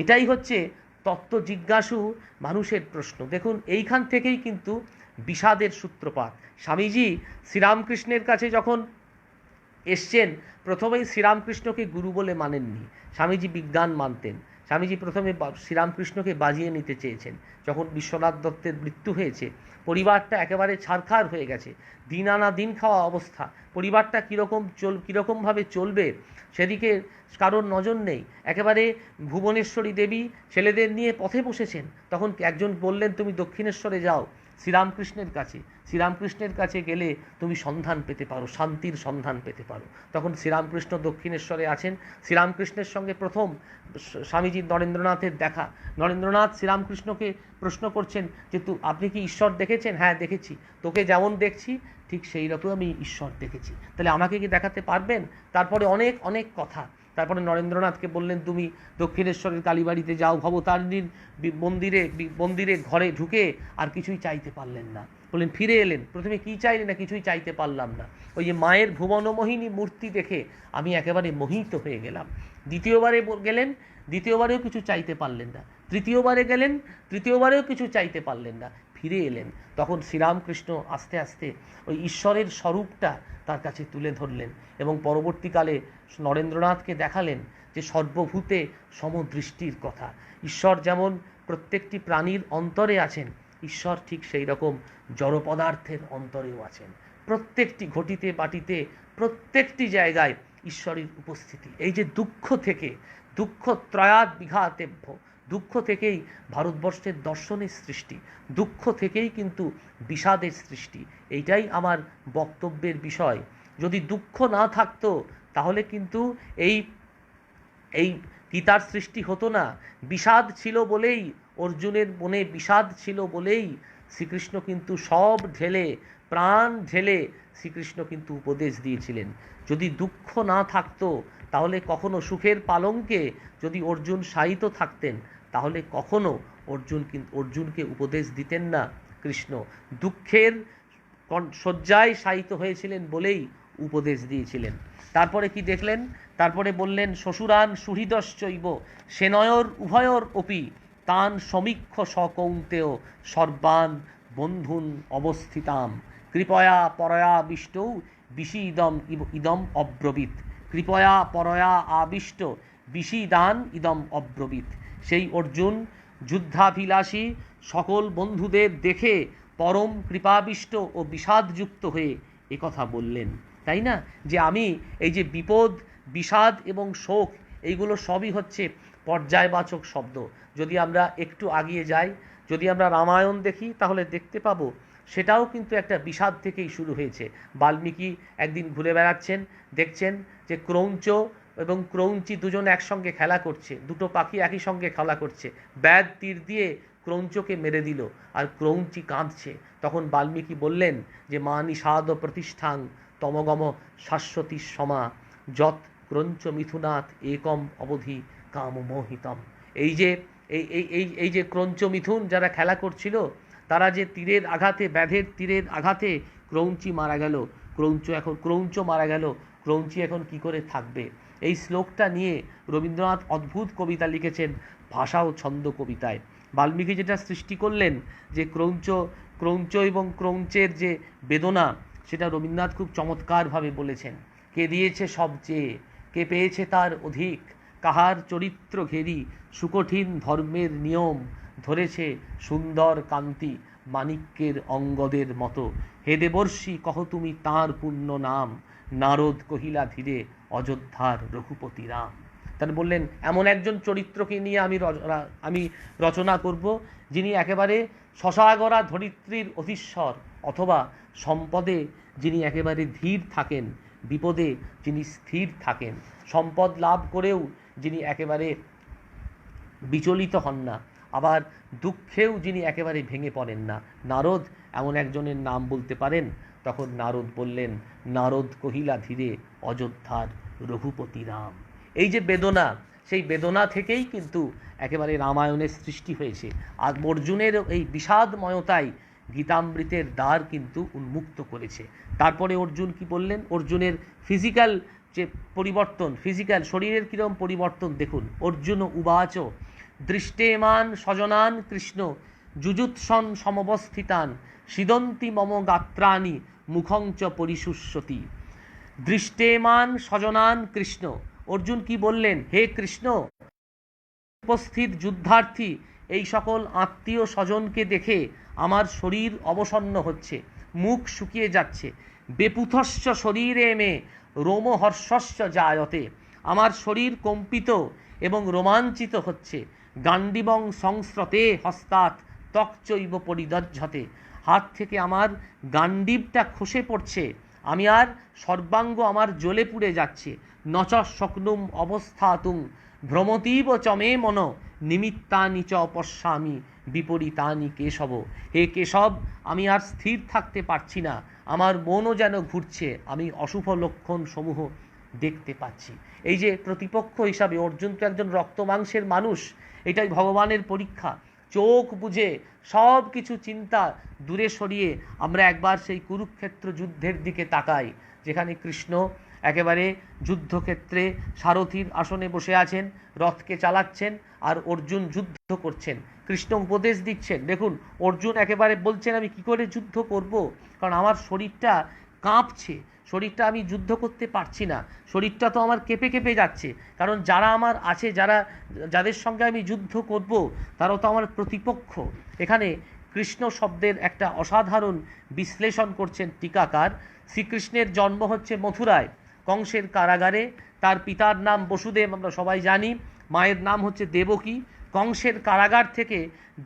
এটাই হচ্ছে তত্ত্ব জিজ্ঞাসু মানুষের প্রশ্ন। দেখুন, এইখান থেকেই কিন্তু বিষাদের সূত্রপাত। স্বামীজি শ্রীরামকৃষ্ণের কাছে যখন এসছেন, প্রথমেই শ্রীরামকৃষ্ণকে গুরু বলে মানেননি, স্বামীজি বিজ্ঞান মানতেন। স্বামীজি প্রথমে শ্রীরামকৃষ্ণকে বাজিয়ে নিতে চেয়েছেন। যখন বিশ্বনাথ দত্তের মৃত্যু হয়েছে, পরিবারটা একেবারে ছারখার হয়ে গেছে, দিন আনা দিন খাওয়া অবস্থা, পরিবারটা কীরকমভাবে চলবে সেদিকে কারোর নজর নেই। একেবারে ভুবনেশ্বরী দেবী ছেলেদের নিয়ে পথে বসেছেন। তখন একজন বললেন, তুমি দক্ষিণেশ্বরে যাও শ্রীরামকৃষ্ণের কাছে, শ্রীরামকৃষ্ণের কাছে গেলে তুমি সন্ধান পেতে পারো, শান্তির সন্ধান পেতে পারো। তখন শ্রীরামকৃষ্ণ দক্ষিণেশ্বরে আছেন। শ্রীরামকৃষ্ণের সঙ্গে প্রথম স্বামীজির নরেন্দ্রনাথের দেখা। নরেন্দ্রনাথ শ্রীরামকৃষ্ণকে প্রশ্ন করছেন যে আপনি কি ঈশ্বর দেখেছেন? হ্যাঁ দেখেছি, তোকে যেমন দেখছি ঠিক সেই রকম আমি ঈশ্বর দেখেছি, তাহলে আমাকে কি দেখাতে পারবেন? তারপরে অনেক অনেক কথা। তারপরে নরেন্দ্রনাথকে বললেন, তুমি দক্ষিণেশ্বরের কালীবাড়িতে যাও, ভবতারিণীর মন্দিরে ঘরে ঢুকে আর কিছুই চাইতে পারলেন না। বললেন, ফিরে এলেন, প্রথমে কি চাইলেন? না, কিছুই চাইতে পারলাম না। ওই যে মায়ের ভুবনমোহিনী মূর্তি দেখে আমি একেবারে মোহিত হয়ে গেলাম। দ্বিতীয়বারে গেলেন, দ্বিতীয়বারেও কিছু চাইতে পারলেন না। তৃতীয়বারে গেলেন, তৃতীয়বারেও কিছু চাইতে পারলেন না। ফিরে এলেন। তখন শ্রীরামকৃষ্ণ আস্তে আস্তে ওই ঈশ্বরের স্বরূপটা তার কাছে তুলে ধরলেন এবং পরবর্তীকালে নরেন্দ্রনাথকে দেখালেন যে সর্বভূতে সমদৃষ্টির কথা। ঈশ্বর যেমন প্রত্যেকটি প্রাণীর অন্তরে আছেন, ঈশ্বর ঠিক সেই রকম জড় পদার্থের অন্তরেও আছেন। প্রত্যেকটি ঘটিতে বাটিতে, প্রত্যেকটি জায়গায় ঈশ্বরের উপস্থিতি। এই যে দুঃখ থেকে, দুঃখ ত্রয়াৎ বিঘাতেভ্য, দুঃখ থেকেই ভারতবর্ষের দর্শনের সৃষ্টি, দুঃখ থেকেই কিন্তু বিষাদের সৃষ্টি। এইটাই আমার বক্তব্যের বিষয়। যদি দুঃখ না থাকতো তাহলে কিন্তু এই গীতার সৃষ্টি হতো না। বিষাদ ছিল বলেই, অর্জুনের মনে বিষাদ ছিল বলেই শ্রীকৃষ্ণ কিন্তু সব ঢেলে, প্রাণ ঢেলে শ্রীকৃষ্ণ কিন্তু উপদেশ দিয়েছিলেন। যদি দুঃখ না থাকতো তাহলে কখনো সুখের পালঙ্কে যদি অর্জুন শায়িত থাকতেন তাহলে কখনো অর্জুনকে উপদেশ দিতেন না কৃষ্ণ। দুঃখের শয্যায় শায়িত হয়েছিলেন বলেই উপদেশ দিয়েছিলেন। তারপরে কি দেখলেন? তারপরে বললেন, শ্বশুরান সুহৃদশ্চৈব সেনয়োর উভয়োর অপি তান সমীক্ষ সকৌন্তেয় সর্বান বন্ধুন অবস্থিতাম কৃপয়া পরয়া বিষ্টৌ বিষিদম ইদম অব্রবীত। কৃপয়া পরয়া আবিষ্ট বিষিদান ইদম অব্রবীত। সেই অর্জুন যুদ্ধাভিলাষী সকল বন্ধুদের দেখে পরম কৃপাবিষ্ট ও বিষাদযুক্ত হয়ে একথা বললেন, তাই না? যে আমি এই যে বিপদ, বিষাদ এবং শোক, এইগুলো সবই হচ্ছে পর্যায়বাচক শব্দ। যদি আমরা একটু আগিয়ে যাই, যদি আমরা রামায়ণ দেখি তাহলে দেখতে পাবো সেটাও কিন্তু একটা বিষাদ থেকেই শুরু হয়েছে। বাল্মীকি একদিন ঘুরে বেড়াচ্ছেন, দেখছেন যে ক্রৌঞ্চ এবং ক্রৌঞ্চি দুজন একসঙ্গে খেলা করছে, দুটো পাখি একই সঙ্গে খেলা করছে। ব্যাদ তীর দিয়ে ক্রৌঞ্চকে মেরে দিল আর ক্রৌঞ্চি কাঁদছে। তখন বাল্মীকি বললেন যে মা নিষাদ প্রতিষ্ঠাং তমগম শাশ্বতী সমা যৎ ক্রৌঞ্চ মিথুনাথ একম অবধি কামমোহিতম। এই যে ক্রৌঞ্চ মিথুন যারা খেলা করছিল, তারা যে তীরের আঘাতে, ব্যাধের তীরের আঘাতে ক্রৌঞ্চি মারা গেল, ক্রৌঞ্চ মারা গেল, ক্রৌঞ্চি এখন কি করে থাকবে? এই শ্লোকটা নিয়ে রবীন্দ্রনাথ অদ্ভুত কবিতা লিখেছেন ভাষা ও ছন্দ কবিতায়। বাল্মীকি যেটা সৃষ্টি করলেন যে ক্রৌঞ্চ এবং ক্রৌঞ্চের যে বেদনা, সেটা রবীন্দ্রনাথ খুব চমৎকারভাবে বলেছেন। কে দিয়েছে সবচেয়ে, কে পেয়েছে তার অধিক, কাহার চরিত্র ঘেরি সুকঠিন ধর্মের নিয়ম ধরেছে সুন্দর কান্তি মাণিক্যের অঙ্গদের মতো। হে দেবর্ষি কহ তুমি তাঁর পূর্ণ নাম, নারদ কহিলা ধীরে অযোধ্যার রঘুপতি রাম। তার বললেন এমন একজন চরিত্রকে নিয়ে আমি রচনা করব যিনি একেবারে শশাগরা ধরিত্রীর অধীশ্বর, অথবা সম্পদে যিনি একেবারে ধীর থাকেন, বিপদে যিনি স্থির থাকেন, সম্পদ লাভ করেও যিনি একেবারে বিচলিত হন না, আবার দুঃখেও যিনি একেবারে ভেঙে পড়েন না। নারদ এমন একজনের নাম বলতে পারেন। তখন নারদ বললেন, নারদ কহিলা ধীরে অযোধ্যার রঘুপতি রাম। এই যে বেদনা, সেই বেদনা থেকেই কিন্তু একেবারে রামায়ণের সৃষ্টি হয়েছে। আর অর্জুনের এই বিষাদময়তাই গীতামৃতের দ্বার কিন্তু উন্মুক্ত করেছে। তারপরে অর্জুন কি বললেন? অর্জুনের ফিজিক্যাল যে পরিবর্তন, ফিজিক্যাল শরীরের কীরকম পরিবর্তন দেখুন। অর্জুন উবাচ দৃষ্টেমান স্বজনান কৃষ্ণ যুযুৎসন সমবস্থিতান সিদন্তি মম গাত্রাণি মুখঞ্চ পরিশুষ্যতি। দৃষ্টেমান স্বজনান কৃষ্ণ, অর্জুন কি বললেন? হে কৃষ্ণ, উপস্থিত যুদ্ধার্থী এই সকল আত্মীয় স্বজনকে দেখে আমার শরীর অবসন্ন হচ্ছে, মুখ শুকিয়ে যাচ্ছে। বেপুথস্য শরীরে মে রোমহর্ষস্য জায়তে, আমার শরীর কম্পিত এবং রোমাঞ্চিত হচ্ছে। গান্ডিবং সংস্রতে হস্তাৎ ত্বকচৈব পরিদজ্জতে, হাত থেকে আমার গান্ডিবটা খসে পড়ছে, আমি আর সর্বাঙ্গ আমার জ্বলে পুড়ে যাচ্ছে। নচ শক্নুম অবস্থাতুং ভ্রমতীব চমে মন নিমিত্তানি চ পশ্যামি বিপরীতানি কেশব। হে কেশব, আমি আর স্থির থাকতে পারছি না, আমার মনও যেন ঘুরছে, আমি অশুভ লক্ষণ সমূহ দেখতে পাচ্ছি। এই যে প্রতিপক্ষ হিসাবে অর্জুন তো একজন রক্ত মাংসের মানুষ, এটাই ভগবানের পরীক্ষা। চোখ বুঝে সব কিছু চিন্তা দূরে সরিয়ে আমরা একবার সেই কুরুক্ষেত্র যুদ্ধের দিকে তাকাই, যেখানে কৃষ্ণ একেবারে যুদ্ধক্ষেত্রে সারথীর আসনে বসে আছেন, রথকে চালাচ্ছেন, আর অর্জুন যুদ্ধ করছেন। কৃষ্ণ উপদেশ দিচ্ছেন। দেখুন, অর্জুন একেবারে বলছেন আমি কি করে যুদ্ধ করব, কারণ আমার শরীরটা কাঁপছে, শরীরটা আমি যুদ্ধ করতে পারছি না, শরীরটা তো আমার কেঁপে কেঁপে যাচ্ছে। কারণ যারা আমার আছে, যাদের সঙ্গে আমি যুদ্ধ করব, তারাও তো আমার প্রতিপক্ষ। এখানে কৃষ্ণ শব্দের একটা অসাধারণ বিশ্লেষণ করছেন টিকাকার। শ্রীকৃষ্ণের জন্ম হচ্ছে মথুরায়, কংসের কারাগারে। তার পিতার নাম বসুদেব, আমরা সবাই জানি। মায়ের নাম হচ্ছে দেবকী। কংসের কারাগার থেকে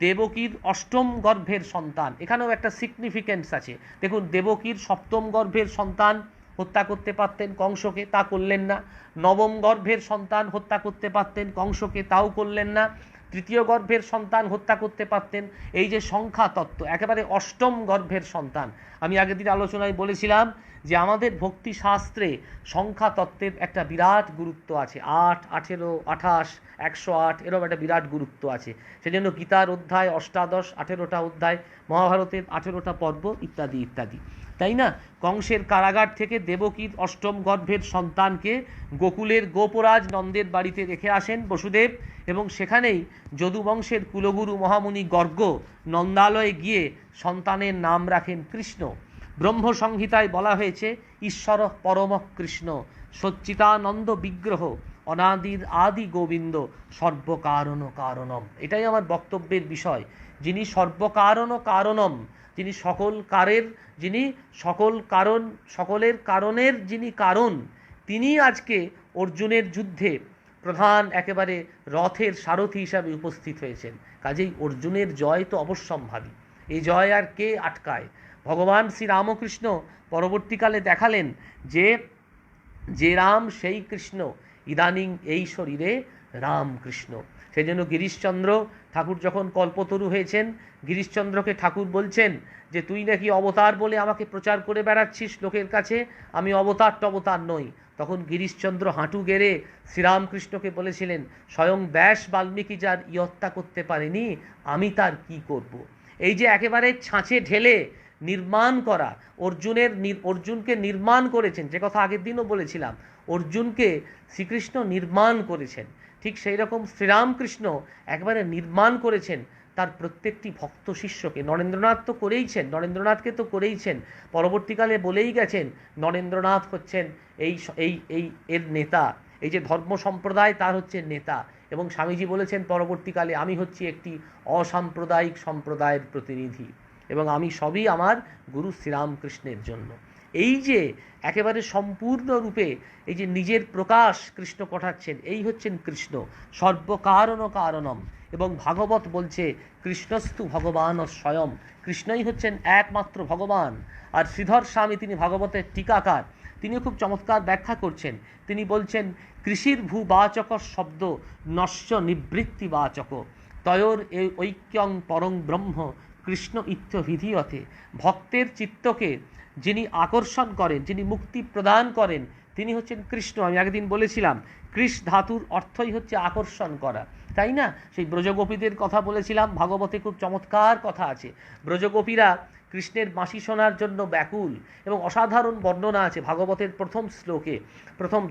দেবকীর অষ্টম গর্ভের সন্তান, এখানেও একটা সিগনিফিক্যান্স আছে। দেখুন, দেবকীর সপ্তম গর্ভের সন্তান হত্যা করতে পারতেন কংসকে, তা করলেন না। নবম গর্ভের সন্তান হত্যা করতে পারতেন কংসকে, তাও করলেন না। তৃতীয় গর্ভের সন্তান হত্যা করতে পারতেন। এই যে সংখ্যা তত্ত্ব, একেবারে অষ্টম গর্ভের সন্তান। আমি আগের দিন আলোচনায় বলেছিলাম যে আমাদের ভক্তি শাস্ত্রে সংখ্যা তত্ত্বের একটা বিরাট গুরুত্ব আছে। 8, 18, 28, 108 এরকম একটা বিরাট গুরুত্ব আছে। সেজন্য গীতার অধ্যায় অষ্টাদশ, 18টা অধ্যায়, মহাভারতের 18টা পর্ব, ইত্যাদি ইত্যাদি, তাই না? কংসের কারাগার থেকে দেবকীর অষ্টম গর্ভের সন্তানকে গোকুলের গোপরাজ নন্দের বাড়িতে রেখে আসেন বসুদেব, এবং সেখানেই যদুবংশের কুলগুরু মহামুনি গর্গ নন্দালয়ে গিয়ে সন্তানের নাম রাখেন কৃষ্ণ। ব্রহ্মসংহিতায় বলা হয়েছে ঈশ্বর পরম কৃষ্ণ সচ্চিতানন্দ বিগ্রহ অনাদির আদি গোবিন্দ সর্বকারণ কারণম। এটাই আমার বক্তব্যের বিষয়। যিনি সর্বকারণ কারণম, যিনি সকল কারণ, সকলের কারণের যিনি কারণ, তিনি আজকে অর্জুনের যুদ্ধে প্রধান একেবারে রথের সারথি হিসাবে উপস্থিত হয়েছেন। কাজেই অর্জুনের জয় তো অবশ্যম্ভাবী। এই জয় আর কে আটকায়? ভগবান শ্রীরামকৃষ্ণ পরবর্তীকালে দেখালেন যে রাম সেই কৃষ্ণ, ইদানিং এই শরীরে রামকৃষ্ণ। সেই জন্য গিরিশচন্দ্র ঠাকুর যখন কল্পতরু হয়েছেন, গিরিশচন্দ্রকে ঠাকুর বলছেন যে তুই নাকি অবতার বলে আমাকে প্রচার করে বেড়াচ্ছিস লোকের কাছে, আমি অবতার নই। তখন গিরিশচন্দ্র হাঁটু গেড়ে শ্রীরামকৃষ্ণকে বলেছিলেন, স্বয়ং ব্যাস বাল্মীকি যার ইয়ত্তা করতে পারেনি, আমি তার কি করব। এই যে একেবারে ছাঁচে ঢেলে নির্মাণ করা, অর্জুনকে নির্মাণ করেছেন, যে কথা আগের দিনও বলেছিলাম, অর্জুনকে শ্রীকৃষ্ণ নির্মাণ করেছেন। ঠিক সেই রকম শ্রীরামকৃষ্ণ একবারে নির্মাণ করেছেন তার প্রত্যেকটি ভক্ত শিষ্যকে। নরেন্দ্রনাথকে তো করেইছেন, পরবর্তীকালে বলেই গেছেন নরেন্দ্রনাথ হচ্ছেন এর নেতা, এই যে ধর্ম সম্প্রদায় তার হচ্ছে নেতা। এবং স্বামীজি বলেছেন পরবর্তীকালে, আমি হচ্ছি একটি অসাম্প্রদায়িক সম্প্রদায়ের প্রতিনিধি, এবং আমি সবই আমার গুরু শ্রীরামকৃষ্ণের জন্য। এই যে একেবারে সম্পূর্ণরূপে এই যে নিজের প্রকাশ কৃষ্ণ ঘটাচ্ছেন, এই হচ্ছেন কৃষ্ণ সর্বকারণ কারণম। এবং ভাগবত বলছে কৃষ্ণস্তু ভগবান স্বয়ং, কৃষ্ণই হচ্ছেন একমাত্র ভগবান। আর শ্রীধর স্বামী, তিনি ভাগবতের টিকাকার, তিনি খুব চমৎকার ব্যাখ্যা করছেন। তিনি বলছেন কৃষির ভূবাচক শব্দ নশ্য নিবৃত্তিবাচক তয়োর ঐক্যং পরং ব্রহ্ম কৃষ্ণ ইত্যভিধীয়তে। ভক্তের চিত্তকে যিনি আকর্ষণ করেন, যিনি মুক্তি প্রদান করেন, তিনি হচ্ছেন কৃষ্ণ। আমি আগের দিন বলেছিলাম কৃষ ধাতুর অর্থই হচ্ছে আকর্ষণ করা, তাই না? সেই ব্রজগোপীদের কথা বলেছিলাম, ভাগবতে খুব চমৎকার কথা আছে। ব্রজগোপীরা কৃষ্ণের বাঁশি শোনার জন্য ব্যাকুল, এবং অসাধারণ বর্ণনা আছে ভাগবতের প্রথম শ্লোকে,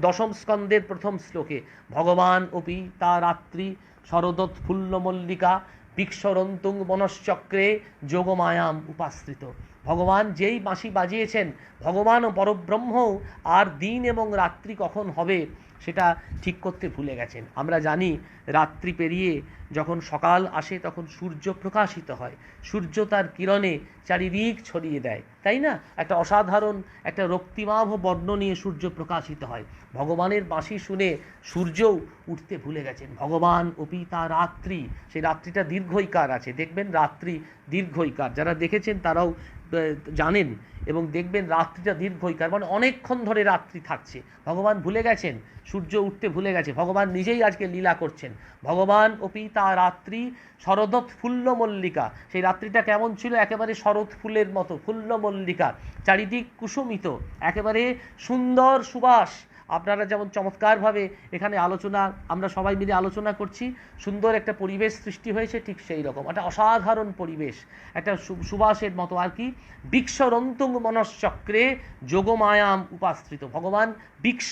দশম স্কন্দের প্রথম শ্লোকে। ভগবান অপি তা রাত্রি শরদোৎফুল্ল মল্লিকা বিক্ষরন্তুং বনশ্চক্রে যোগমায়াম উপাশ্রিত। ভগবান যেই বাঁশি বাজিয়েছেন, ভগবান ও পরব্রহ্মও আর দিন এবং রাত্রি কখন হবে সেটা ঠিক করতে ভুলে গেছেন। আমরা জানি রাত্রি পেরিয়ে যখন সকাল আসে তখন সূর্য প্রকাশিত হয়, সূর্য তার কিরণে চারিদিক ছড়িয়ে দেয়, তাই না? একটা অসাধারণ একটা রক্তিমাভ বর্ণ নিয়ে সূর্য প্রকাশিত হয়। ভগবানের বাঁশি শুনে সূর্যও উঠতে ভুলে গেছেন। ভগবান অপি তা রাত্রি, সেই রাত্রিটা দীর্ঘইকার আছে, দেখবেন রাত্রি দীর্ঘইকার, যারা দেখেছেন তারাও জানেন, এবং দেখবেন রাত্রিটা দীর্ঘইকার, মানে অনেকক্ষণ ধরে রাত্রি থাকছে। ভগবান ভুলে গেছেন, সূর্য উঠতে ভুলে গেছে, ভগবান নিজেই আজকে লীলা করছেন। ভগবান অপি তা রাত্রি শরদৎ ফুল্ল মল্লিকা, সেই রাত্রিটা কেমন ছিল? একেবারে শরৎ ফুলের মতো, ফুল্ল মল্লিকা, চারিদিক কুসুমিত, একেবারে সুন্দর সুবাস। আপনারা যেমন চমৎকারভাবে এখানে আলোচনা, আমরা সবাই মিলে আলোচনা করছি, সুন্দর একটা পরিবেশ সৃষ্টি হয়েছে, ঠিক সেই রকম একটা অসাধারণ পরিবেশ, একটা সুবাসের মতো। আর কি? বৃক্ষ রন্তুং মনশ্চক্রে যোগমায়াম উপাশ্রিত। ভগবান বৃক্ষ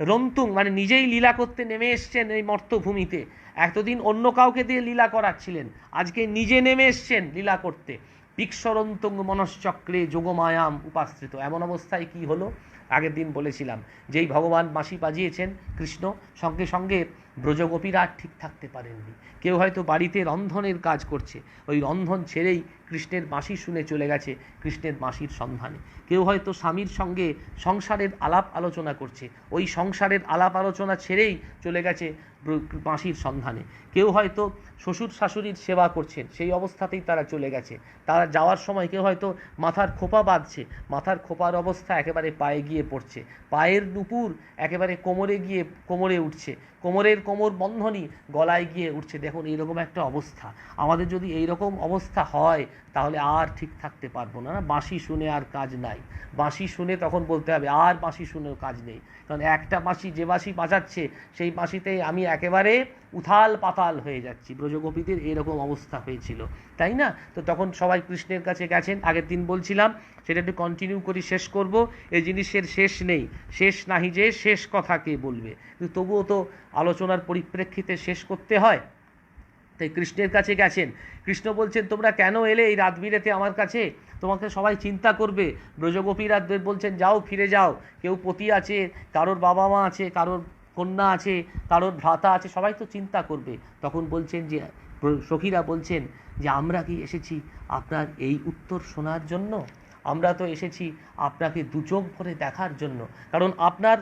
রন্তুং মানে নিজেই লীলা করতে নেমে এসছেন এই মর্তভূমিতে। এতদিন অন্য কাউকে দিয়ে লীলা করাচ্ছিলেন, আজকে নিজে নেমে এসছেন লীলা করতে। বৃক্ষরন্তুং মনশ্চক্রে যোগমায়াম উপাশ্রিত। এমন অবস্থায় কি হলো? আগের দিন বলেছিলাম, যেই ভগবান বাঁশি বাজিয়েছেন কৃষ্ণ, সঙ্গে সঙ্গে ব্রজগোপীরা ঠিক থাকতে পারেননি। কেউ হয়তো বাড়িতে রন্ধনের কাজ করছে, ওই রন্ধন ছেড়েই কৃষ্ণের বাঁশি শুনে চলে গেছে কৃষ্ণের বাঁশির সন্ধানে। কেউ হয়তো স্বামীর সঙ্গে সংসারের আলাপ আলোচনা করছে, ওই সংসারের আলাপ আলোচনা ছেড়েই চলে গেছে বাঁশির সন্ধানে। কেউ হয়তো শ্বশুর শাশুড়ির সেবা করছেন, সেই অবস্থাতেই তারা চলে গেছে। তারা যাওয়ার সময় কেউ হয়তো মাথার খোপা বাঁধছে, মাথার খোপার অবস্থা একেবারে পায়ে গিয়ে পড়ছে, পায়ের নুপুর একেবারে কোমরে গিয়ে কোমরে উঠছে, কোমরের কোমর বন্ধনী গলায় গিয়ে উঠছে। দেখুন এইরকম একটা অবস্থা। আমাদের যদি এইরকম অবস্থা হয় তাহলে আর ঠিক থাকতে পারবো না। বাঁশি শুনে আর কাজ নাই, বাঁশি শুনে তখন বলতে হবে আর বাঁশি শুনেও কাজ নেই, কারণ একটা বাঁশি যে বাঁশি বাজাচ্ছে সেই বাঁশিতেই আমি একেবারে উথাল পাতাল হয়ে যাচ্ছি। ব্রজগোপীদের এরকম অবস্থা হয়েছিল, তাই না? তো তখন সবাই কৃষ্ণের কাছে গেছেন। আগের দিন বলছিলাম, সেটা একটু কন্টিনিউ করি, শেষ করব। এই জিনিসের শেষ নেই, শেষ নাহি যে শেষ কথা কে বলবে, কিন্তু তবুও তো আলোচনার পরিপ্রেক্ষিতে শেষ করতে হয়। তাই কৃষ্ণের কাছে গেছেন। কৃষ্ণ বলছেন, তোমরা কেন এলে এই রাত বিরেতে আমার কাছে? তোমাকে সবাই চিন্তা করবে। ব্রজগোপীরা বলছেন, যাও, ফিরে যাও। কেউ পতি আছে, কারোর বাবা মা আছে, কারোর কন্যা আছে, কারোর ভ্রাতা আছে, সবাই তো চিন্তা করবে। তখন বলছেন যে, সখীরা বলছেন যে আমরা কি এসেছি আপনার এই উত্তর শোনার জন্য? আমরা তো এসেছি আপনাকে দু চোখ ভরে দেখার জন্য, কারণ আপনার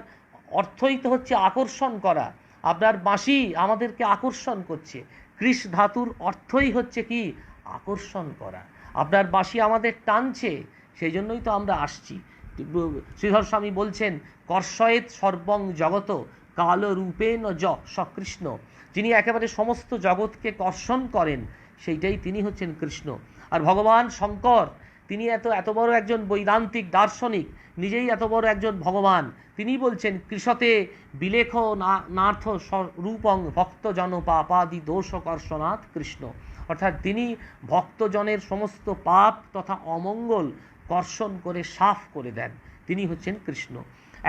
অর্থই তো হচ্ছে আকর্ষণ করা। আপনার বাঁশি আমাদেরকে আকর্ষণ করছে। কৃষ ধাতুর অর্থই হচ্ছে কি? আকর্ষণ করা। আপনার বাঁশি আমাদের টানছে, সেই জন্যই তো আমরা আসছি। শ্রীধর স্বামী বলছেন, কর্ষয়েত সর্বং জগত কালরূপেণ সকৃষ্ণ। যিনি একেবারে সমস্ত জগৎকে কর্ষণ করেন, সেইটাই তিনি হচ্ছেন কৃষ্ণ। আর ভগবান শঙ্কর, তিনি এত বড় একজন বৈদান্তিক দার্শনিক, নিজেই এত বড় একজন ভগবান। তিনি বলছেন, কৃষতে বিলেখ নার্থ রূপং ভক্তজন পাপাদি দোষ কর্ষণাৎ কৃষ্ণ। অর্থাৎ তিনি ভক্তজনের সমস্ত পাপ তথা অমঙ্গল কর্ষণ করে সাফ করে দেন, তিনি হচ্ছেন কৃষ্ণ।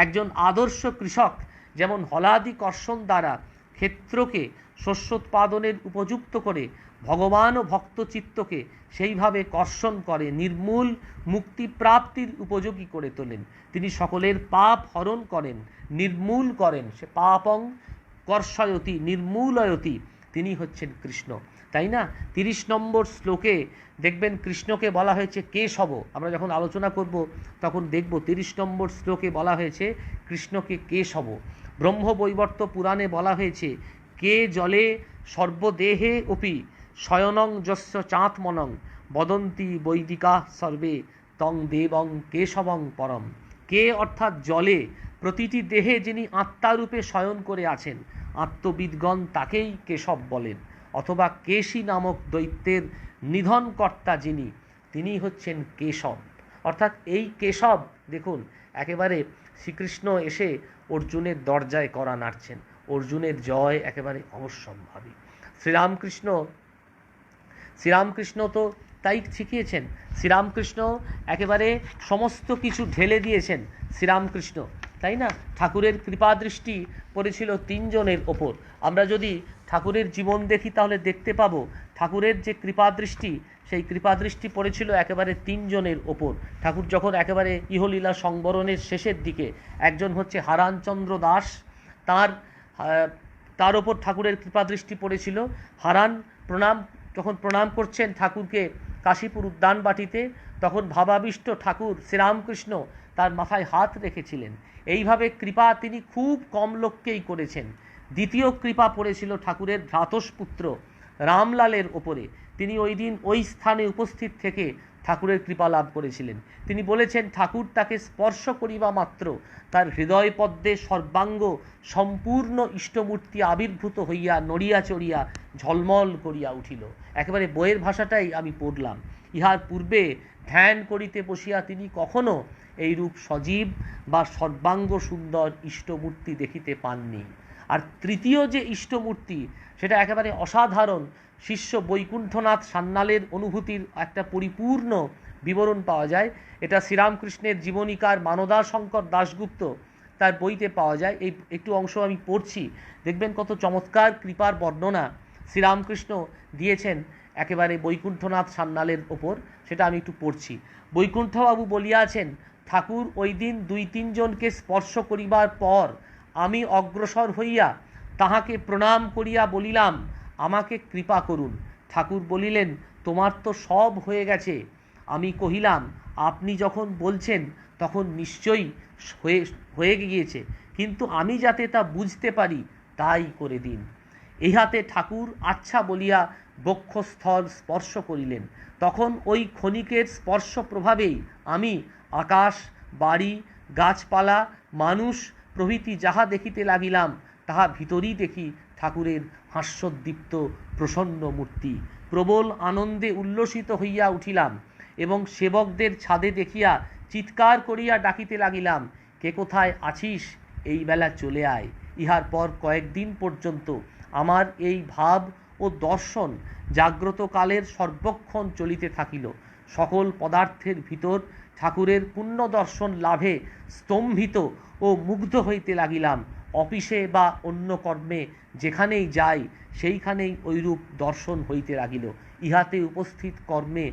একজন আদর্শ কৃষক যেমন হলাদি কর্ষণ দ্বারা ক্ষেত্রকে শস্যোৎপাদনের উপযুক্ত করে, ভগবান ও ভক্ত চিত্তকে সেইভাবে কর্ষণ করে নির্মূল মুক্তিপ্রাপ্তির উপযোগী করে তোলেন। তিনি সকলের পাপ হরণ করেন, নির্মূল করেন। সে পাপং কর্ষয়তি নির্মূলয়তি, তিনি হচ্ছেন কৃষ্ণ, তাই না? 30 নম্বর শ্লোকে দেখবেন কৃষ্ণকে বলা হয়েছে কেশব। আমরা যখন আলোচনা করব তখন দেখব 30 নম্বর শ্লোকে বলা হয়েছে কৃষ্ণকে কেশব। ব্রহ্মবৈবর্ত পুরাণে বলা হয়েছে, কে জলে সর্বদেহে অপি শয়নং যস্য চাঁতমনং বদন্তি বৈদিকা সর্বে তং দেবং কেশবং পরম। কে অর্থাৎ জলে, প্রতিটি দেহে যিনি আত্মারূপে শয়ন করে আছেন, আত্মবিদগণ তাকেই কেশব বলেন। অথবা কেশী নামক দৈত্যের নিধনকর্তা যিনি, তিনি হচ্ছেন কেশব। অর্থাৎ এই কেশব, দেখুন একেবারে শ্রীকৃষ্ণ এসে অর্জুনের দরজায় কড়া নাড়ছেন। অর্জুনের জয় একেবারে অবশ্যম্ভাবী। শ্রীরামকৃষ্ণ তো তাই শিখিয়েছেন। শ্রীরামকৃষ্ণ একেবারে সমস্ত কিছু ঢেলে দিয়েছেন শ্রীরামকৃষ্ণ, তাই না? ঠাকুরের কৃপাদৃষ্টি পড়েছিল 3 জনের ওপর। আমরা যদি ঠাকুরের জীবন দেখি তাহলে দেখতে পাবো ঠাকুরের যে কৃপাদৃষ্টি, সেই কৃপাদৃষ্টি পড়েছিল একেবারে 3 জনের ওপর। ঠাকুর যখন একেবারে ইহলীলা সংবরণের শেষের দিকে, একজন হচ্ছে হারানচন্দ্র দাস, তার তার ওপর ঠাকুরের কৃপাদৃষ্টি পড়েছিল। হারান যখন প্রণাম করছেন ঠাকুরকে কাশীপুর উদ্যান বাটিতে, তখন ভাবাবিষ্ট ঠাকুর শ্রীরামকৃষ্ণ তার মাথায় হাত রেখেছিলেন। এইভাবে কৃপা তিনি খুব কম লোককেই করেছেন। দ্বিতীয় কৃপা পড়েছিল ঠাকুরের ভ্রাতস্পুত্র রামলালের ওপরে। তিনি ওই দিন ওই স্থানে উপস্থিত থেকে ঠাকুরের কৃপা লাভ করেছিলেন। তিনি বলেছেন, ঠাকুর তাকে স্পর্শ করিবা মাত্র তার হৃদয় পদ্মে সর্বাঙ্গ সম্পূর্ণ ইষ্টমূর্তি আবির্ভূত হইয়া নড়িয়া চড়িয়া ঝলমল করিয়া উঠিল। একেবারে বইয়ের ভাষাটাই আমি পড়লাম। ইহার পূর্বে ধ্যান করিতে বসিয়া তিনি কখনো এইরূপ সজীব বা সর্বাঙ্গ সুন্দর ইষ্টমূর্তি দেখিতে পাননি। আর তৃতীয় যে ইষ্টমূর্তি, সেটা একেবারে অসাধারণ। শিষ্য বৈকুণ্ঠনাথ সান্যালের অনুভূতির একটা পরিপূর্ণ বিবরণ পাওয়া যায়। এটা শ্রীরামকৃষ্ণের জীবনীকার মানদাশঙ্কর দাশগুপ্ত তার বইতে পাওয়া যায়। এই একটু অংশ আমি পড়ছি, দেখবেন কত চমৎকার কৃপার বর্ণনা শ্রীরামকৃষ্ণ দিয়েছেন একেবারে বৈকুণ্ঠনাথ সান্যালের ওপর। সেটা আমি একটু পড়ছি। বৈকুণ্ঠবাবু বলিয়াছেন, ঠাকুর ওই দিন 2-3 জনকে স্পর্শ করিবার পর আমি অগ্রসর হইয়া তাহাকে প্রণাম করিয়া বলিলাম, আমাকে কৃপা করুন। ঠাকুর বলিলেন, তোমার তো সব হয়ে গেছে। আমি কহিলাম, আপনি যখন বলছেন তখন নিশ্চয়ই হয়ে গিয়েছে, কিন্তু আমি যাতে তা বুঝতে পারি তাই করে দিন। ইহাতে ঠাকুর আচ্ছা বলিয়া বক্ষস্থল স্পর্শ করিলেন। তখন ওই ক্ষণিকের স্পর্শ প্রভাবেই আমি আকাশ, বাড়ি, গাছপালা, মানুষ প্রভৃতি যাহা দেখিতে লাগিলাম, তাহা ভিতরই দেখি ঠাকুরের হাস্যোদ্দীপ্ত প্রসন্ন মূর্তি। প্রবল আনন্দে উল্লসিত হইয়া উঠিলাম এবং সেবকদের ছাদে দেখিয়া চিৎকার করিয়া ডাকিতে লাগিলাম, কে কোথায় আছিস, এই বেলা চলে আয়। ইহার পর কয়েকদিন পর্যন্ত আমার এই ভাব ও দর্শন জাগ্রত কালের সর্বক্ষণ চলিতে থাকিল। সকল পদার্থের ভিতর ঠাকুরের পুণ্য দর্শন লাভে স্তম্ভিত ও মুগ্ধ হইতে লাগিলাম। অফিসে বা অন্য কর্মে যেখানেই যাই, সেইখানেই ঐরূপ দর্শন হইতে লাগিল। ইহাতে উপস্থিত কর্মে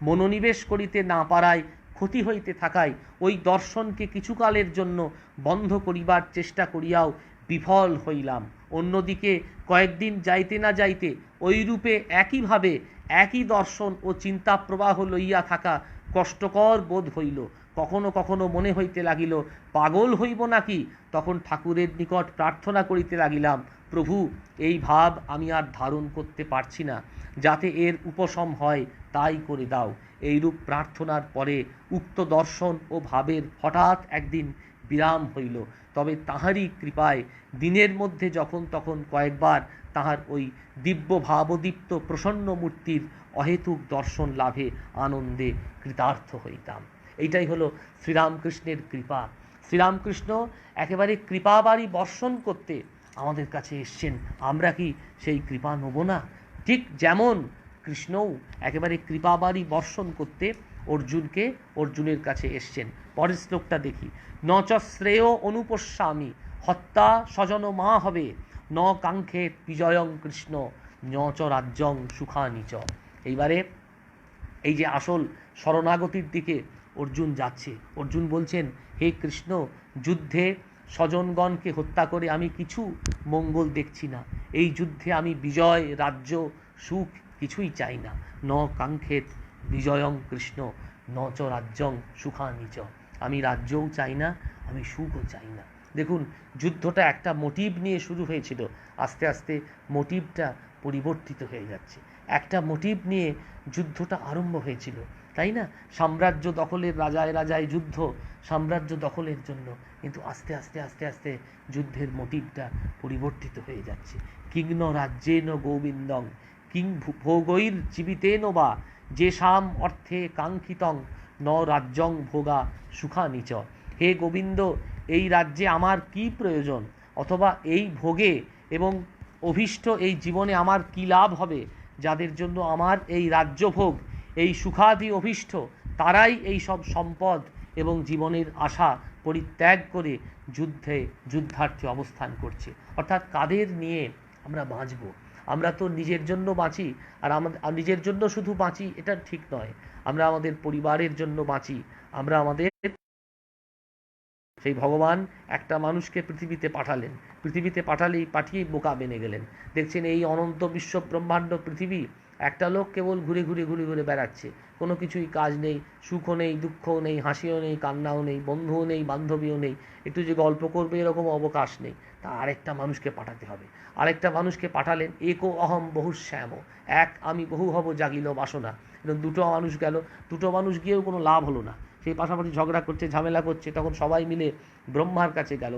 মনোনিবেশ করিতে না পারায় ক্ষতি হইতে থাকায় ওই দর্শনকে কিছুকালের জন্য বন্ধ করিবার চেষ্টা করিয়াও বিফল হইলাম। অন্যদিকে কয়েকদিন যাইতে না যাইতে ওইরূপে একইভাবে একই দর্শন ও চিন্তা প্রবাহ লইয়া থাকা কষ্টকর বোধ হইল। কখনো কখনো মনে হইতে লাগিল, পাগল হইব নাকি। তখন ঠাকুরের নিকট প্রার্থনা করিতে লাগিলাম, প্রভু, এই ভাব আমি আর ধারণ করতে পারছি না, যাতে এর উপশম হয় তাই করে দাও। এইরূপ প্রার্থনার পরে উক্ত দর্শন ও ভাবের হঠাৎ একদিন বিরাম হইল। তবে তাহারই কৃপায় দিনের মধ্যে যখন তখন কয়েকবার তাহার ওই দিব্য ভাবদীপ্ত প্রসন্ন মূর্তির অহেতুক দর্শন লাভে আনন্দে কৃতার্থ হইতাম। এইটাই হলো শ্রীরামকৃষ্ণের কৃপা। শ্রীরামকৃষ্ণ একেবারে কৃপাবাড়ি বর্ষণ করতে আমাদের কাছে এসছেন। আমরা কি সেই কৃপা নেব না? ঠিক যেমন কৃষ্ণও একেবারে কৃপাবাড়ি বর্ষণ করতে অর্জুনের কাছে এসছেন। পরের শ্লোকটা দেখি। ন চ শ্রেয় অনুপস্যামি হত্যা স্বজন মা হবে, ন কাঙ্ক্ষে বিজয়ং কৃষ্ণ, ন চ রাজ্যং সুখানি চ। এইবারে এই যে আসল শরণাগতির দিকে অর্জুন যাচ্ছে। অর্জুন বলছেন, হে কৃষ্ণ, যুদ্ধে স্বজনগণকে হত্যা করে আমি কিছু মঙ্গল দেখছি না। এই যুদ্ধে আমি বিজয়, রাজ্য, সুখ কিছুই চাই না। ন কাঙ্ক্ষেত বিজয়ং কৃষ্ণ, ন চ রাজ্যং সুখানি চ। আমি রাজ্যও চাই না, আমি সুখও চাই না। দেখুন, যুদ্ধটা একটা মোটিভ নিয়ে শুরু হয়েছিল, আস্তে আস্তে মোটিভটা পরিবর্তিত হয়ে যাচ্ছে। একটা মোটিভ নিয়ে যুদ্ধটা আরম্ভ হয়েছিল, তাই না? সাম্রাজ্য দখলের, রাজায় রাজায় যুদ্ধ, সাম্রাজ্য দখলের জন্য। কিন্তু আস্তে আস্তে আস্তে আস্তে যুদ্ধের মোটিভটা পরিবর্তিত হয়ে যাচ্ছে। কিং রাজ্যেন গোবিন্দং কিং ভোগৈর জীবিতেন বা যেষাম অর্থে কাঙ্ক্ষিতং ন রাজ্যং ভোগা সুখানি চ। হে গোবিন্দ, এই রাজ্যে আমার কি প্রয়োজন, অথবা এই ভোগে এবং অভীষ্ট এই জীবনে আমার কি লাভ হবে? যাদের জন্য আমার এই রাজ্যভোগ, এই সুখাদি অভীষ্ট, তারাই এই সব সম্পদ এবং জীবনের আশা পরিত্যাগ করে যুদ্ধার্থে অবস্থান করছে। অর্থাৎ কাদের নিয়ে আমরা বাঁচব? আমরা তো নিজের জন্য বাঁচি, আর নিজের জন্য শুধু বাঁচি এটা ঠিক নয়। আমরা আমাদের পরিবারের জন্য বাঁচি, আমরা আমাদের সেই ভগবান একটা মানুষকে পৃথিবীতে পাঠালেন, পৃথিবীতে পাঠিয়েই বোকা বেনে গেলেন। দেখছেন এই অনন্ত বিশ্ব ব্রহ্মাণ্ড পৃথিবী, একটা লোক কেবল ঘুরে ঘুরে ঘুরে ঘুরে বেড়াচ্ছে, কোনো কিছুই কাজ নেই, সুখও নেই, দুঃখও নেই, হাসিও নেই, কান্নাও নেই, বন্ধুও নেই, বান্ধবীও নেই, একটু যে গল্প করবে এরকম অবকাশ নেই। তা আরেকটা মানুষকে পাঠাতে হবে। আরেকটা মানুষকে পাঠালেন, একো অহম বহুশ্যাম, এক আমি বহু হব জাগিল বাসনা। এরকম দুটো মানুষ গেল, দুটো মানুষ গিয়েও কোনো লাভ হলো না, সেই পাশাপাশি ঝগড়া করছে, ঝামেলা করছে। তখন সবাই মিলে ব্রহ্মার কাছে গেল।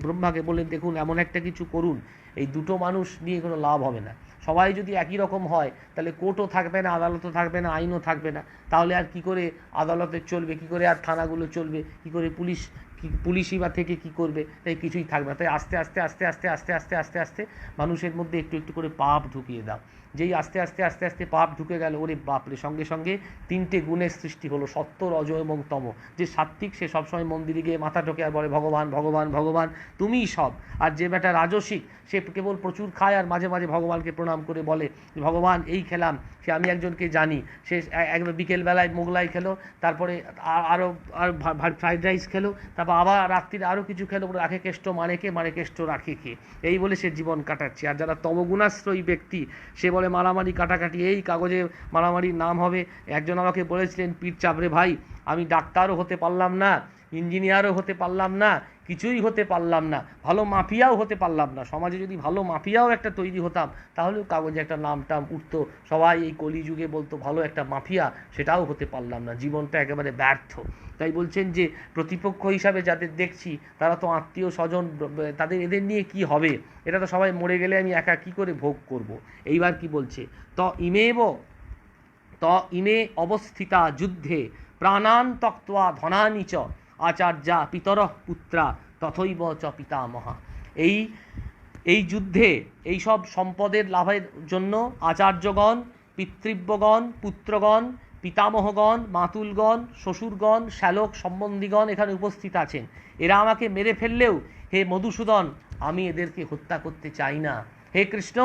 ব্রহ্মাকে বললেন, দেখুন এমন একটা কিছু করুন, এই দুটো মানুষ নিয়ে কোনো লাভ হবে না। সবাই যদি একই রকম হয় তাহলে কোর্টও থাকবে না, আদালতও থাকবে না, আইনও থাকবে না। তাহলে আর কি করে আদালতে চলবে, কি করে আর থানাগুলো চলবে, কি করে পুলিশই বা থেকে কি করবে? তাই কিছুই থাকবে না। তাই আস্তে আস্তে আস্তে আস্তে আস্তে আস্তে আস্তে আস্তে মানুষের মধ্যে একটু একটু করে পাপ ঢুকিয়ে দাও। যেই আস্তে আস্তে আস্তে আস্তে পাপ ঢুকে গেল, ওরে বাপরে, সঙ্গে সঙ্গে তিনটে গুণের সৃষ্টি হলো, সত্য, রজ এবং তম। যে সাত্ত্বিক সে সবসময় মন্দিরে গিয়ে মাথা ঠোকে আর বলে ভগবান ভগবান ভগবান তুমিই সব। আর যে বেটা রাজসিক সে কেবল প্রচুর খায় আর মাঝে মাঝে ভগবানকে প্রণাম করে বলে ভগবান এই খেলাম, সে আমি একজনকে জানি, সে একবার বিকেলবেলায় মোগলাই খেলো, তারপরে আরও ফ্রাইড রাইস খেলো, তারপর আবার রাত্রিরে আরও কিছু খেলো, রাখে কেষ্ট মানে কেষ্ট রাখে কে, এই বলে সে জীবন কাটাচ্ছে। আর যারা তমগুণাশ্রয়ী ব্যক্তি সে বলে মারামারি কাটাকাটি, এই কাগজে মারামারির নাম হবে। একজন আমাকে বলেছিলেন, পিঠ চাপড়ে ভাই, আমি ডাক্তারও হতে পারলাম না, ইঞ্জিনিয়ারও হতে পারলাম না, কিছুই হতে পারলাম না, ভালো মাফিয়াও হতে পারলাম না। সমাজে যদি ভালো মাফিয়াও একটা তৈরি হতাম তাহলেও কাগজে একটা নাম টাম উঠতো, সবাই এই কলিযুগে বলতো ভালো একটা মাফিয়া, সেটাও হতে পারলাম না, জীবনটা একেবারে ব্যর্থ। তাই বলছেন যে প্রতিপক্ষ হিসাবে যাদের দেখছি তারা তো আত্মীয় স্বজন, এদের নিয়ে কি হবে, এটা তো সবাই মরে গেলে আমি একা কি করে ভোগ করব। এইবার কি বলছে, ইমে অবস্থিতা যুদ্ধে প্রাণান তক্ত্বা ধনানি চ আচার্যা পিতরঃ পুত্রা তথৈব চ পিতামহা। এই যুদ্ধে এই সব সম্পদের লাভের জন্য আচার্যগণ, পিতৃব্যগণ, পুত্রগণ, পিতামহগণ, মাতুলগণ, শ্বশুরগণ, শ্যালক সম্বন্ধীগণ এখানে উপস্থিত আছেন। এরা আমাকে মেরে ফেললেও হে মধুসূদন আমি এদেরকে হত্যা করতে চাই না। হে কৃষ্ণ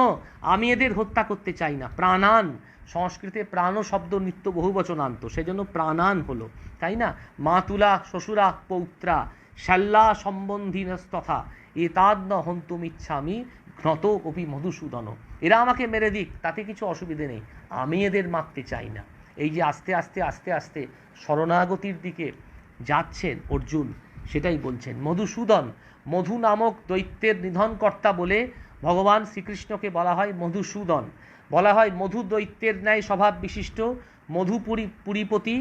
আমি এদের হত্যা করতে চাই না। প্রাণান, সংস্কৃতে প্রাণ শব্দ নিত্য বহুবচনান্ত, সেজন্য প্রাণান হলো, তাই না? মাতুলা শ্বশুরা পৌত্রা শ্যাল্লা সম্বন্ধীনস্তথা এতাদ্ন হন্তুমিচ্ছামি ঘ্নত অপি মধুসূদন। এরা আমাকে মেরে দিক, তাতে কিছু অসুবিধে নেই, আমি এদের মারতে চাই না। এই যে আস্তে আস্তে আস্তে আস্তে শরণাগতির দিকে যাচ্ছেন অর্জুন, সেটাই বলছেন। মধুসূদন, মধু নামক দৈত্যের নিধনকর্তা বলে ভগবান শ্রীকৃষ্ণকে বলা হয় মধুসূদন। বলা হয় মধু দৈত্যের ন্যায় স্বভাব বিশিষ্ট, মধুপুরীপতি,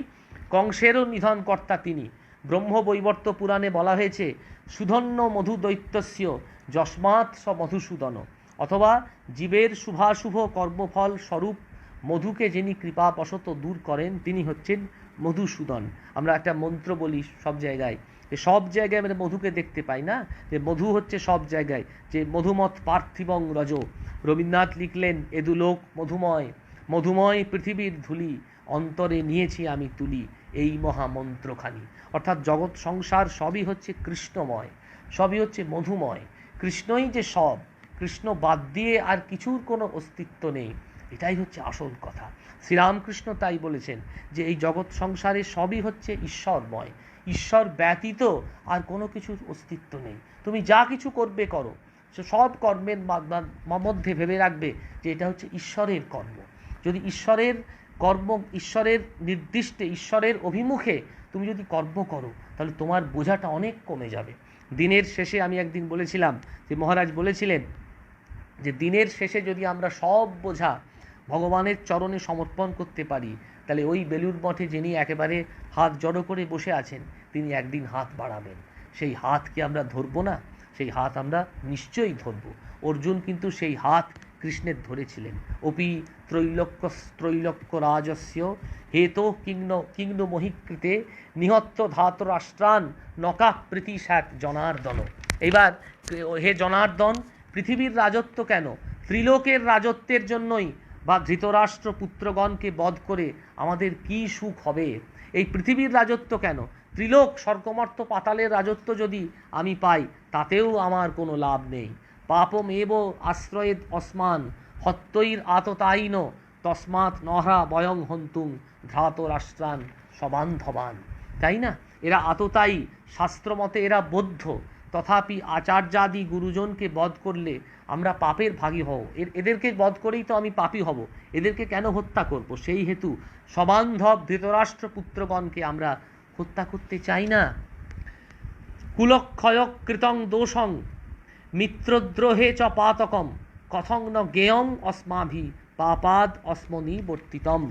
কংসেরও নিধনকর্তা তিনি। ব্রহ্মবৈবর্ত পুরাণে বলা হয়েছে সুধন্য মধু দৈত্যস্য যস্মাৎ স মধুসূদন, অথবা জীবের শুভাশুভ কর্মফল স্বরূপ মধুকে যিনি কৃপাবশত দূর করেন তিনি হচ্ছেন মধুসূদন। আমরা একটা মন্ত্র বলি সব জায়গায়, সব জায়গায় আমরা মধুকে দেখতে পাই না, যে মধু হচ্ছে সব জায়গায়, যে মধুমৎ পার্থিবং রজ। রবীন্দ্রনাথ লিখলেন এদুলোক মধুময়, মধুময় পৃথিবীর ধুলি অন্তরে নিয়েছি আমি তুলি এই মহামন্ত্রখানি। অর্থাৎ জগৎ সংসার সবই হচ্ছে কৃষ্ণময়, সবই হচ্ছে মধুময়, কৃষ্ণই যে সব, কৃষ্ণ বাদ দিয়ে আর কিছুর কোনো অস্তিত্ব নেই, এটাই হচ্ছে আসল কথা। শ্রীরামকৃষ্ণ তাই বলেছেন যে এই জগৎ সংসারে সবই হচ্ছে ঈশ্বরময়, ঈশ্বর ব্যতীত আর কোনো কিছুর অস্তিত্ব নেই। তুমি যা কিছু করবে করো, সব কর্মের মধ্যে ভেবে রাখবে যে এটা হচ্ছে ঈশ্বরের কর্ম। যদি ঈশ্বরের কর্ম, ঈশ্বরের নির্দিষ্টে, ঈশ্বরের অভিমুখে তুমি যদি কর্ম করো তাহলে তোমার বোঝাটা অনেক কমে যাবে। দিনের শেষে আমি একদিন বলেছিলাম যে মহারাজ বলেছিলেন যে দিনের শেষে যদি আমরা সব বোঝা ভগবানের চরণে সমর্পণ করতে পারি তাহলে ওই বেলুড় মঠে যিনি একেবারে হাত জড়ো করে বসে আছেন তিনি একদিন হাত বাড়াবেন। সেই হাতকে আমরা ধরবো না? সেই হাত আমরা নিশ্চয়ই ধরব। অর্জুন কিন্তু সেই হাত কৃষ্ণের ধরেছিলেন। অপি ত্রৈলোক্য রাজস্য হেতো কিংন মহিকৃতে নিহত্ত ধাতরাষ্ট্রান নকা প্রীতি স্যাত জনার্দন। এইবার হে জনার্দন, পৃথিবীর রাজত্ব কেন? ত্রিলোকের রাজত্বের জন্যই বা ধৃতরাষ্ট্র পুত্রগণকে বধ করে আমাদের কি সুখ হবে? এই পৃথিবীর রাজত্ব কেন? ত্রিলোক স্বর্গমর্ত পাতালের রাজত্ব যদি আমি পাই তাতেও আমার কোনো লাভ নেই। পাপমেব আশ্রয়েদ অস্মান হত্যৈর আততায়ীন তস্মাৎ নহা বয়ং হন্তুং ধাতরাষ্ট্রান সবান্ধবান। তাই না? এরা আততায়ী, শাস্ত্রমতে এরা বৌদ্ধ, তথাপি আচার্যাদি গুরুজনকে বধ করলে আমরা পাপের ভাগী হব। এদেরকে বধ করেই তো আমি পাপী হব, এদেরকে কেন হত্যা করব? সেই হেতু সবান্ধব ধৃতরাষ্ট্র পুত্রগণকে আমরা হত্যা করতে চাই না। কুলক্ষয় কৃতং দোষং মিত্রদ্রোহে চ পাতকম কথং ন জ্ঞেয়ং অস্মাভি পাপাদ অস্মনিবর্তিতম।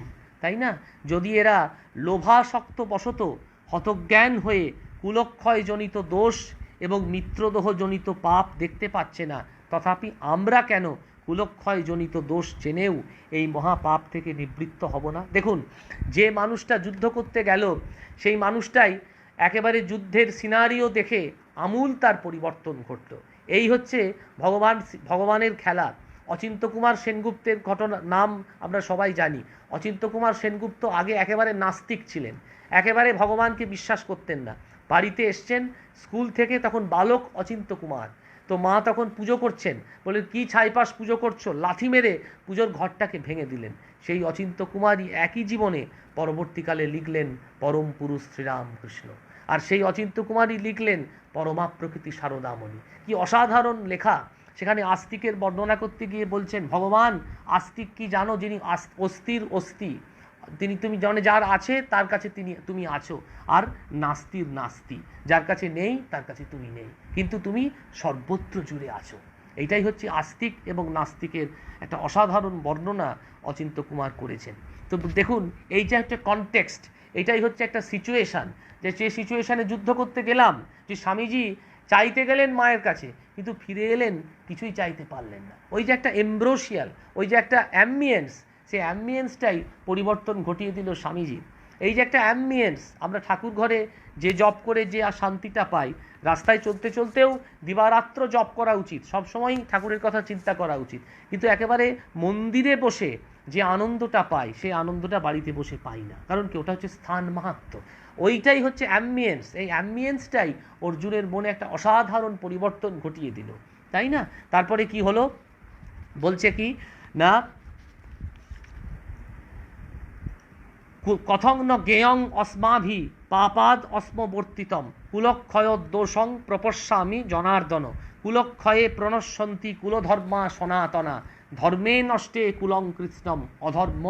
তাই না? যদি এরা লোভাসক্ত বশত হতজ্ঞান হয়ে কুলক্ষয়জনিত দোষ এবং মিত্রদোহজনিত পাপ দেখতে পাচ্ছে না, তথাপি আমরা কেন কুলক্ষয়জনিত দোষ জেনেও এই মহাপাপ থেকে নিবৃত্ত হব না? দেখুন, যে মানুষটা যুদ্ধ করতে গেল সেই মানুষটাই একেবারে যুদ্ধের সিনারিও দেখে আমূল তার পরিবর্তন ঘটল। এই হচ্ছে ভগবানের খেলা। অচিন্ত্য কুমার সেনগুপ্তের ঘটনা নাম আমরা সবাই জানি। অচিন্ত্য কুমার সেনগুপ্ত আগে একেবারে নাস্তিক ছিলেন, একেবারে ভগবানকে বিশ্বাস করতেন না। বাড়িতে এসছেন স্কুল থেকে, তখন বালক অচিন্ত্য কুমার। তো মা তখন পুজো করছেন, বলে কি ছাইপাশ পুজো করছো, লাথি মেরে পুজোর ঘরটাকে ভেঙে দিলেন। সেই অচিন্ত্য কুমারই একই জীবনে পরবর্তীকালে লিখলেন পরম পুরুষ শ্রীরামকৃষ্ণ। আর সেই অচিন্ত্য কুমারই লিখলেন পরমা প্রকৃতি সারদামণি। কি অসাধারণ লেখা! সেখানে আস্তিকের বর্ণনা করতে গিয়ে বলছেন, ভগবান আস্তিক কি জানো? যিনি অস্থির অস্থি, তিনি তুমি জানে যার আছে তার কাছে তুমি আছো, আর নাস্তির নাস্তি, যার কাছে নেই তার কাছে তুমি নেই, কিন্তু তুমি সর্বত্র জুড়ে আছো। এইটাই হচ্ছে আস্তিক এবং নাস্তিকের একটা অসাধারণ বর্ণনা অচিন্ত্য কুমার করেছেন। তো দেখুন, এই যে একটা কনটেক্সট, এটাই হচ্ছে একটা সিচুয়েশান, যে সিচুয়েশানে যুদ্ধ করতে গেলাম, যে স্বামীজি চাইতে গেলেন মায়ের কাছে কিন্তু ফিরে এলেন কিছুই চাইতে পারলেন না। ওই যে একটা এমব্রোশিয়াল, ওই যে একটা অ্যাম্বিয়েন্স, সেই অ্যাম্বিয়েন্সটাই পরিবর্তন ঘটিয়ে দিল স্বামীজি। এই যে একটা অ্যাম্বিয়েন্স, আমরা ঠাকুর ঘরে যে জপ করে যে শান্তিটা পাই, রাস্তায় চলতে চলতেও দিবারাত্র জপ করা উচিত, সবসময়ই ঠাকুরের কথা চিন্তা করা উচিত, কিন্তু একেবারে মন্দিরে বসে যে আনন্দটা পাই সেই আনন্দটা বাড়িতে বসে পাই না। কারণ কি? ওটা হচ্ছে স্থান মাহাত্ম্য, ওইটাই হচ্ছে অ্যাম্বিয়েন্স। এই অ্যাম্বিয়েন্সটাই অর্জুনের মনে একটা অসাধারণ পরিবর্তন ঘটিয়ে দিল, তাই না? তারপরে কি হলো? বলছে কি না, কথং ন জ্ঞেয়ং অস্মাভি পাপাদ অস্মবর্তিতম কুলক্ষয়োদ্দোষং প্রপশ্যামি জনার্দন কুলক্ষয়ে প্রণশ্যন্তি কুলধর্মা সনাতনা ধর্মে নষ্টে কুলং কৃষ্ণম অধর্ম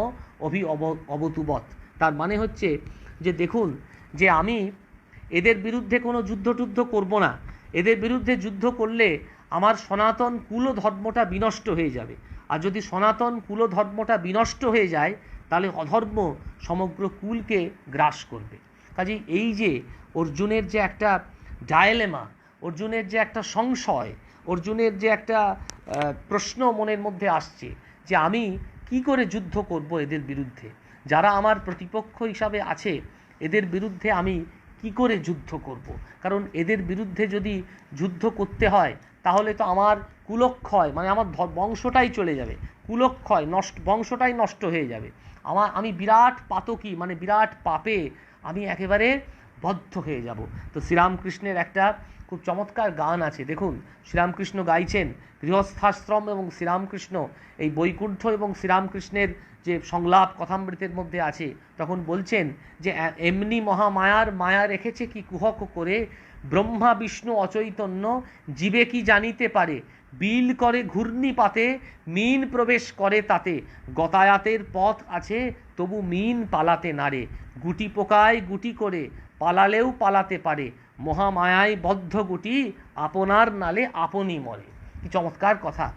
অবতুবৎ। তার মানে হচ্ছে যে দেখুন, যে আমি এদের বিরুদ্ধে কোনো যুদ্ধ করব না। এদের বিরুদ্ধে যুদ্ধ করলে আমার সনাতন কুলধর্মটা বিনষ্ট হয়ে যাবে, আর যদি সনাতন কুলধর্মটা বিনষ্ট হয়ে যায় তাহলে অধর্ম সমগ্র কুলকে গ্রাস করবে। কাজেই এই যে অর্জুনের যে একটা ডায়লেমা, অর্জুনের যে একটা সংশয়, অর্জুনের যে একটা প্রশ্ন মনের মধ্যে আসছে, যে আমি কি করে যুদ্ধ করব এদের বিরুদ্ধে, যারা আমার প্রতিপক্ষ হিসাবে আছে এদের বিরুদ্ধে আমি কি করে যুদ্ধ করব? কারণ এদের বিরুদ্ধে যদি যুদ্ধ করতে হয় তাহলে তো আমার কুলক্ষয়, মানে আমার বংশটাই চলে যাবে, কুলক্ষয় বংশটাই নষ্ট হয়ে যাবে, আমি বিরাট পাতকী, মানে বিরাট পাপে আমি একেবারে বদ্ধ হয়ে যাব। তো শ্রীরামকৃষ্ণের একটা খুব চমৎকার গান আছে, দেখুন শ্রীরামকৃষ্ণ গাইছেন গৃহস্থাশ্রম এবং শ্রীরামকৃষ্ণ, এই বৈকুণ্ঠ এবং শ্রীরামকৃষ্ণের যে সংলাপ কথামৃতের মধ্যে আছে, তখন বলছেন যে এমনি মহামায়ার মায়া রেখেছে কি কুহক করে, ব্রহ্মা বিষ্ণু অচৈতন্য জীবে কি জানিতে পারে, বিল করে ঘূর্ণিপাতে মিন প্রবেশ করে তাতে, গতায়াতের পথ আছে তবু মিন পালাতে নারে, গুটি পোকায় গুটি করে পালালেও পালাতে পারে, মহামায়ায় বদ্ধ গুটি আপনার নালে আপনি মরে। কি চমৎকার কথা!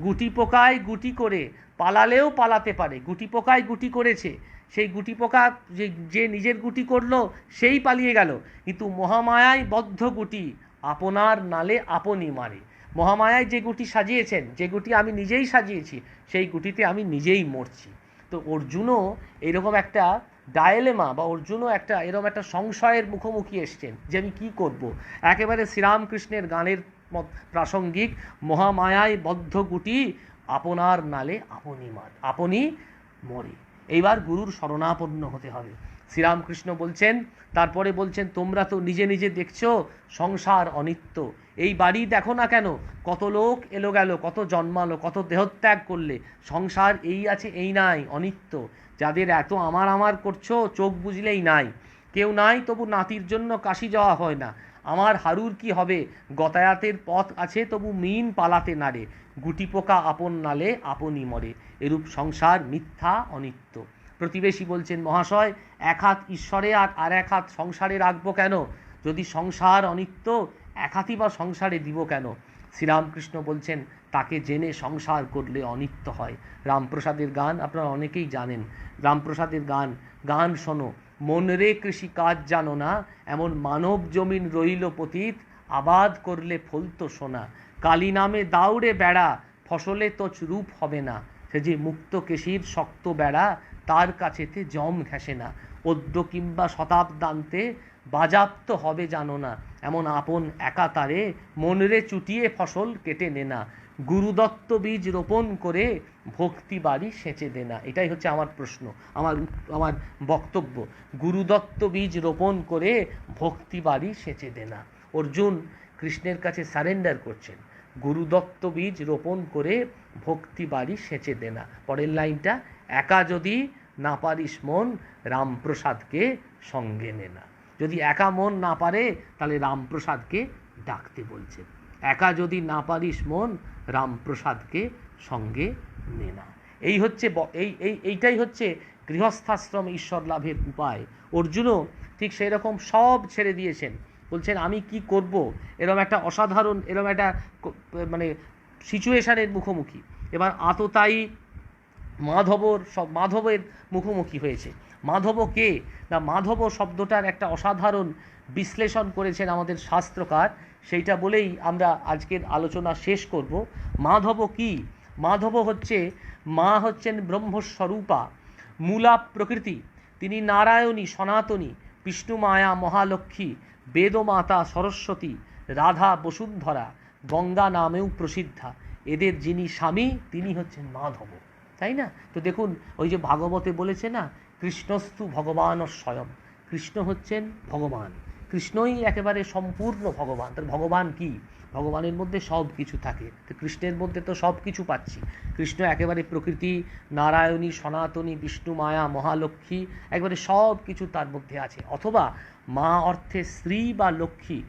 গুটি পোকায় গুটি করে পালালেও পালাতে পারে, গুটি পোকায় গুটি করেছে, সেই গুটি পোকা যে নিজের গুটি করলো সেই পালিয়ে গেল, কিন্তু মহামায়ায় বদ্ধ গুটি আপনার নালে আপনি মারে। মহামায়ায় যে গুটি সাজিয়েছেন, যে গুটি আমি নিজেই সাজিয়েছি, সেই গুটিতে আমি নিজেই মরছি। তো অর্জুনও এরকম একটা ডায়লেমা, বা অর্জুনও একটা এরকম একটা সংশয়ের মুখোমুখি এসছেন যে আমি কী করব। একেবারে শ্রীরামকৃষ্ণের গানের প্রাসঙ্গিক, মহামায়ায় বদ্ধ গুটি আপনার নালে আপনি মরে। এইবার গুরুর শরণাপন্ন হতে হবে। শ্রীরামকৃষ্ণ বলছেন, তারপরে বলছেন, তোমরা তো নিজে নিজে দেখছো সংসার অনিত্য, এই বাড়ি দেখো না কেন, কত লোক এলো গেল, কত জন্মালো, কত দেহত্যাগ করলে, সংসার এই আছে এই নাই, অনিত্য। যাদের এত আমার করছো চোখ বুঝলেই নাই, কেউ নাই তবু নাতির জন্য কাশি যাওয়া হয় না, আমার হারুর কি হবে, গতায়াতের পথ আছে তবু মিন পালাতে নারে, গুটি পোকা আপন নালে আপনই মরে, এরূপ সংসার মিথ্যা অনিত্য। প্রতিবেশী বলছেন, মহাশয় এক হাত ঈশ্বরে আর এক হাত সংসারে রাখবো কেন, যদি সংসার অনিত্য এক হাতই বা সংসারে দিব কেন। শ্রীরামকৃষ্ণ বলছেন, তাকে জেনে সংসার করলে অনিত্য হয়। রামপ্রসাদের গান আপনারা অনেকেই জানেন, রামপ্রসাদের গান, গান শোনো, মন রে কৃষি কাজ জানো না, এমন মানব জমিন রইল পতিত, আবাদ করলে ফলতো সোনা, কালী নামে দাউড়ে বেড়া, ফসলে তোচ রূপ হবে না, সে যে মুক্ত কেশির শক্ত বেড়া, তার কাছেতে জম ঘেঁষে না, পদ্য কিংবা শতাব্দান্তে বাজাপ্ত হবে জানো না, এমন আপন একা তারে মনরে চুটিয়ে ফসল কেটে নেনা, গুরুদত্ত বীজ রোপণ করে ভক্তি বাড়ি সেচে দেনা। এটাই হচ্ছে আমার প্রশ্ন, আমার বক্তব্য। গুরুদত্ত বীজ রোপণ করে ভক্তি বাড়ি সেচে দেনা। অর্জুন কৃষ্ণের কাছে সারেন্ডার করছেন, গুরুদত্ত বীজ রোপণ করে ভক্তি বাড়ি সেচে দেনা। পরের লাইনটা, একা যদি না পারিস মন, রামপ্রসাদকে সঙ্গে নেনা। যদি একা মন না পারে তাহলে রামপ্রসাদকে ডাকতে বলছেন। একা যদি না পারিস মন, রামপ্রসাদকে সঙ্গে নে না। এইটাই হচ্ছে গৃহস্থাশ্রম ঈশ্বর লাভের উপায়। অর্জুনও ঠিক সেই রকম সব ছেড়ে দিয়েছেন, বলছেন আমি কি করব, এরকম একটা অসাধারণ, এরকম একটা মানে সিচুয়েশানের মুখোমুখি। এবার আততায়ী মাধবের মুখোমুখি হয়েছে। মাধব কে না, মাধব শব্দটার একটা অসাধারণ বিশ্লেষণ করেছেন আমাদের শাস্ত্রকার, সেইটা বলেই আমরা আজকের আলোচনা শেষ করব। মাধব কি? মাধব হচ্ছে, মা হচ্ছেন ব্রহ্মস্বরূপা, মূলা প্রকৃতি, তিনি নারায়ণী সনাতনী, বিষ্ণু মায়া মহালক্ষ্মী, বেদমাতা সরস্বতী, রাধা বসুন্ধরা, গঙ্গা নামেও প্রসিদ্ধা, এদের যিনি স্বামী তিনি হচ্ছেন মাধব, তাই না? তো দেখুন, ওই যে ভাগবতে বলেছে না, কৃষ্ণস্তু ভগবান স্বয়ং, কৃষ্ণ হচ্ছেন ভগবান, কৃষ্ণই একেবারে সম্পূর্ণ ভগবান। তার ভগবান কি? ভগবানের মধ্যে সব কিছু থাকে, তো কৃষ্ণের মধ্যে তো সব কিছু পাচ্ছি। কৃষ্ণ একেবারে প্রকৃতি, নারায়ণী সনাতনী, বিষ্ণু মায়া মহালক্ষ্মী, একবারে সব কিছু তার মধ্যে আছে। অথবা মা অর্থে স্ত্রী বা লক্ষ্মী,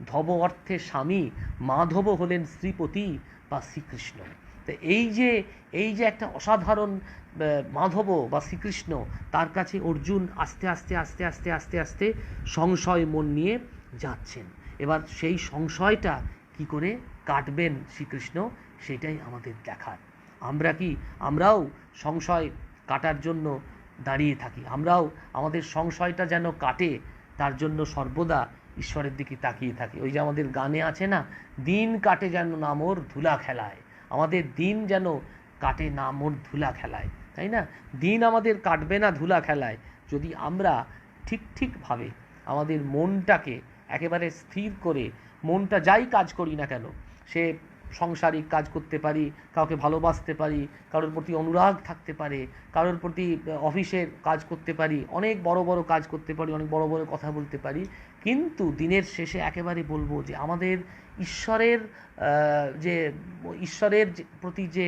ধব অর্থে স্বামী, মাধব হলেন শ্রীপতি বা শ্রীকৃষ্ণ। তো এই যে একটা অসাধারণ মাধব বা শ্রীকৃষ্ণ, তার কাছে অর্জুন আস্তে আস্তে আস্তে আস্তে আস্তে আস্তে সংশয় মন নিয়ে যাচ্ছেন। এবার সেই সংশয়টা কি করে কাটবেন শ্রীকৃষ্ণ, সেটাই আমাদের দেখার। আমরাও সংশয় কাটার জন্য দাঁড়িয়ে থাকি, আমরাও আমাদের সংশয়টা যেন কাটে তার জন্য সর্বদা ঈশ্বরের দিকে তাকিয়ে থাকি। ওই যে আমাদের গানে আছে না, দিন কাটে যেন না মোর ধুলা খেলায়, আমাদের দিন যেন কাটে না মোর ধুলা খেলায়, তাই না? দিন আমাদের কাটবে না ধুলা খেলায় যদি আমরা ঠিকভাবে আমাদের মনটাকে একেবারে স্থির করে, মনটা যাই কাজ করি না কেন, সে সাংসারিক কাজ করতে পারি, কাউকে ভালোবাসতে পারি, কারোর প্রতি অনুরাগ থাকতে পারে, কারোর প্রতি অফিসের কাজ করতে পারি, অনেক বড় বড় কাজ করতে পারি, অনেক বড় বড় কথা বলতে পারি, কিন্তু দিনের শেষে একেবারে বলবো যে আমাদের ঈশ্বরের প্রতি যে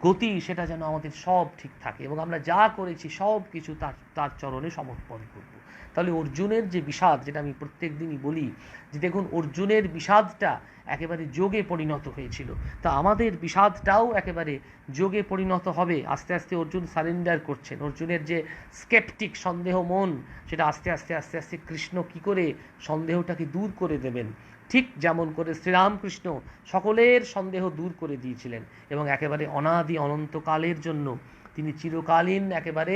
গতি, সেটা যেন আমাদের সব ঠিক থাকে এবং আমরা যা করেছি সব কিছু তার চরণে সমর্পণ করব। তাহলে অর্জুনের যে বিষাদ, যেটা আমি প্রত্যেক দিনই বলি যে দেখুন, অর্জুনের বিষাদটা একেবারে যোগে পরিণত হয়েছিল, তা আমাদের বিষাদটাও একেবারে যোগে পরিণত হবে। আস্তে আস্তে অর্জুন সারেন্ডার করছেন। অর্জুনের যে স্কেপটিক সন্দেহ মন, সেটা আস্তে আস্তে আস্তে আস্তে কৃষ্ণ কি করে সন্দেহটাকে দূর করে দেবেন, ঠিক যেমন করে শ্রীরামকৃষ্ণ সকলের সন্দেহ দূর করে দিয়েছিলেন এবং একেবারে অনাদি অনন্তকালের জন্য তিনি চিরকালীন একেবারে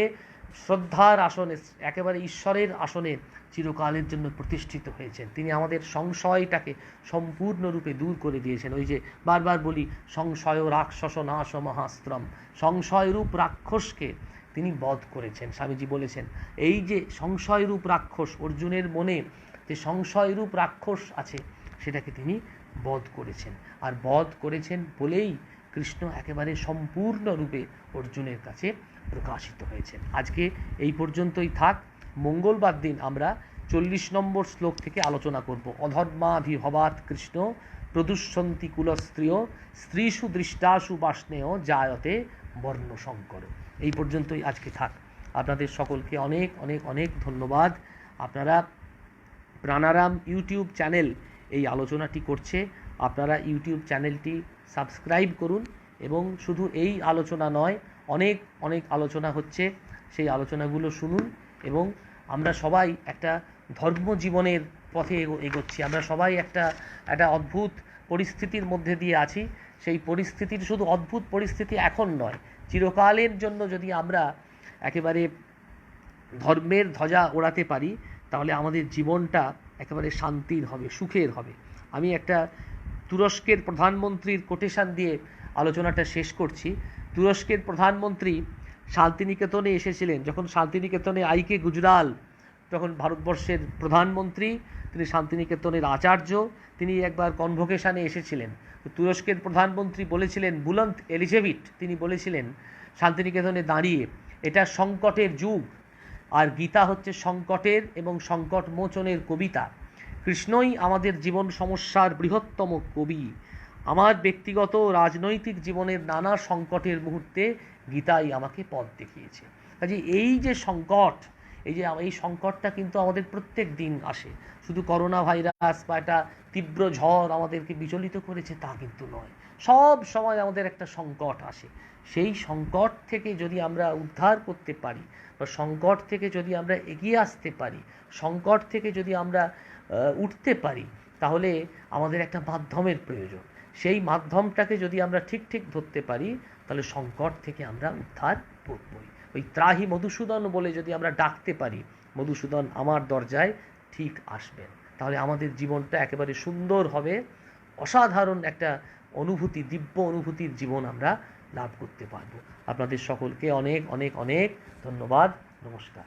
শ্রদ্ধার আসনে, একেবারে ঈশ্বরের আসনে চিরকালের জন্য প্রতিষ্ঠিত হয়েছেন। তিনি আমাদের সংশয়টাকে সম্পূর্ণরূপে দূর করে দিয়েছেন। ওই যে বারবার বলি, সংশয় রাক্ষস নাশ মহাস্ত্রম, সংশয়রূপ রাক্ষসকে তিনি বধ করেছেন। স্বামীজি বলেছেন, এই যে সংশয়রূপ রাক্ষস, অর্জুনের মনে যে সংশয়রূপ রাক্ষস আছে, সেটাকে তিনি বধ করেছেন। আর বধ করেছেন বলেই কৃষ্ণ একেবারে সম্পূর্ণরূপে অর্জুনের কাছে প্রকাশিত হয়েছেন। আজকে এই পর্যন্তই থাক। মঙ্গলবার দিন আমরা 40 নম্বর শ্লোক থেকে আলোচনা করব। অধর্মাভিভবাৎ কৃষ্ণ প্রদুষ্যন্তি কুলস্ত্রিয়, স্ত্রীষু দৃষ্টাসু বাষ্ণেয় জায়তে বর্ণশঙ্কর। এই পর্যন্তই আজকে থাক। আপনাদের সকলকে অনেক অনেক অনেক ধন্যবাদ। আপনারা প্রাণারাম ইউটিউব চ্যানেল এই আলোচনাটি করছে, আপনারা ইউটিউব চ্যানেলটি সাবস্ক্রাইব করুন এবং শুধু এই আলোচনা নয়, অনেক অনেক আলোচনা হচ্ছে, সেই আলোচনাগুলো শুনুন এবং আমরা সবাই একটা ধর্ম জীবনের পথে এগোচ্ছি। আমরা সবাই একটা অদ্ভুত পরিস্থিতির মধ্যে দিয়ে আছি। সেই পরিস্থিতির শুধু অদ্ভুত পরিস্থিতি এখন নয়, চিরকালের জন্য যদি আমরা একেবারে ধর্মের ধ্বজা ওড়াতে পারি তাহলে আমাদের জীবনটা একেবারে শান্তির হবে, সুখের হবে। আমি একটা তুরস্কের প্রধানমন্ত্রীর কোটেশন দিয়ে আলোচনাটা শেষ করছি। তুরস্কের প্রধানমন্ত্রী শান্তিনিকেতনে এসেছিলেন। যখন শান্তিনিকেতনে আইকে গুজরাল তখন ভারতবর্ষের প্রধানমন্ত্রী, তিনি শান্তিনিকেতনের আচার্য, তিনি একবার কনভোকেশনে এসেছিলেন। তো তুরস্কের প্রধানমন্ত্রী বলেছিলেন, বুলন্ত এলিজেভিট তিনি বলেছিলেন শান্তিনিকেতনে দাঁড়িয়ে, এটা সংকটের যুগ, আর গীতা হচ্ছে সংকটের এবং সংকট মোচনের কবিতা। কৃষ্ণই আমাদের জীবন সমস্যার বৃহত্তম কবি। আমার ব্যক্তিগত রাজনৈতিক জীবনের নানা সংকটের মুহূর্তে গীতাই আমাকে পথ দেখিয়েছে। কাজে এই যে সংকট, এই সংকটটা কিন্তু আমাদের প্রত্যেক দিন আসে। শুধু করোনা ভাইরাস বা একটা তীব্র ঝড় আমাদেরকে বিচলিত করেছে তা কিন্তু নয়, সব সময় আমাদের একটা সংকট আসে। সেই সংকট থেকে যদি আমরা উদ্ধার করতে পারি বা সংকট থেকে যদি আমরা এগিয়ে আসতে পারি, সংকট থেকে যদি আমরা উঠতে পারি, তাহলে আমাদের একটা মাধ্যমের প্রয়োজন। সেই মাধ্যমটাকে যদি আমরা ঠিক ঠিক ধরতে পারি তাহলে সংকট থেকে আমরা উদ্ধার করবই। ওই ত্রাহি মধুসূদন বলে যদি আমরা ডাকতে পারি, মধুসূদন আমার দরজায় ঠিক আসবেন, তাহলে আমাদের জীবনটা একেবারে সুন্দর হবে, অসাধারণ একটা অনুভূতি, দিব্য অনুভূতির জীবন আমরা লাভ করতে পারবো। আপনাদের সকলকে অনেক অনেক অনেক ধন্যবাদ। নমস্কার।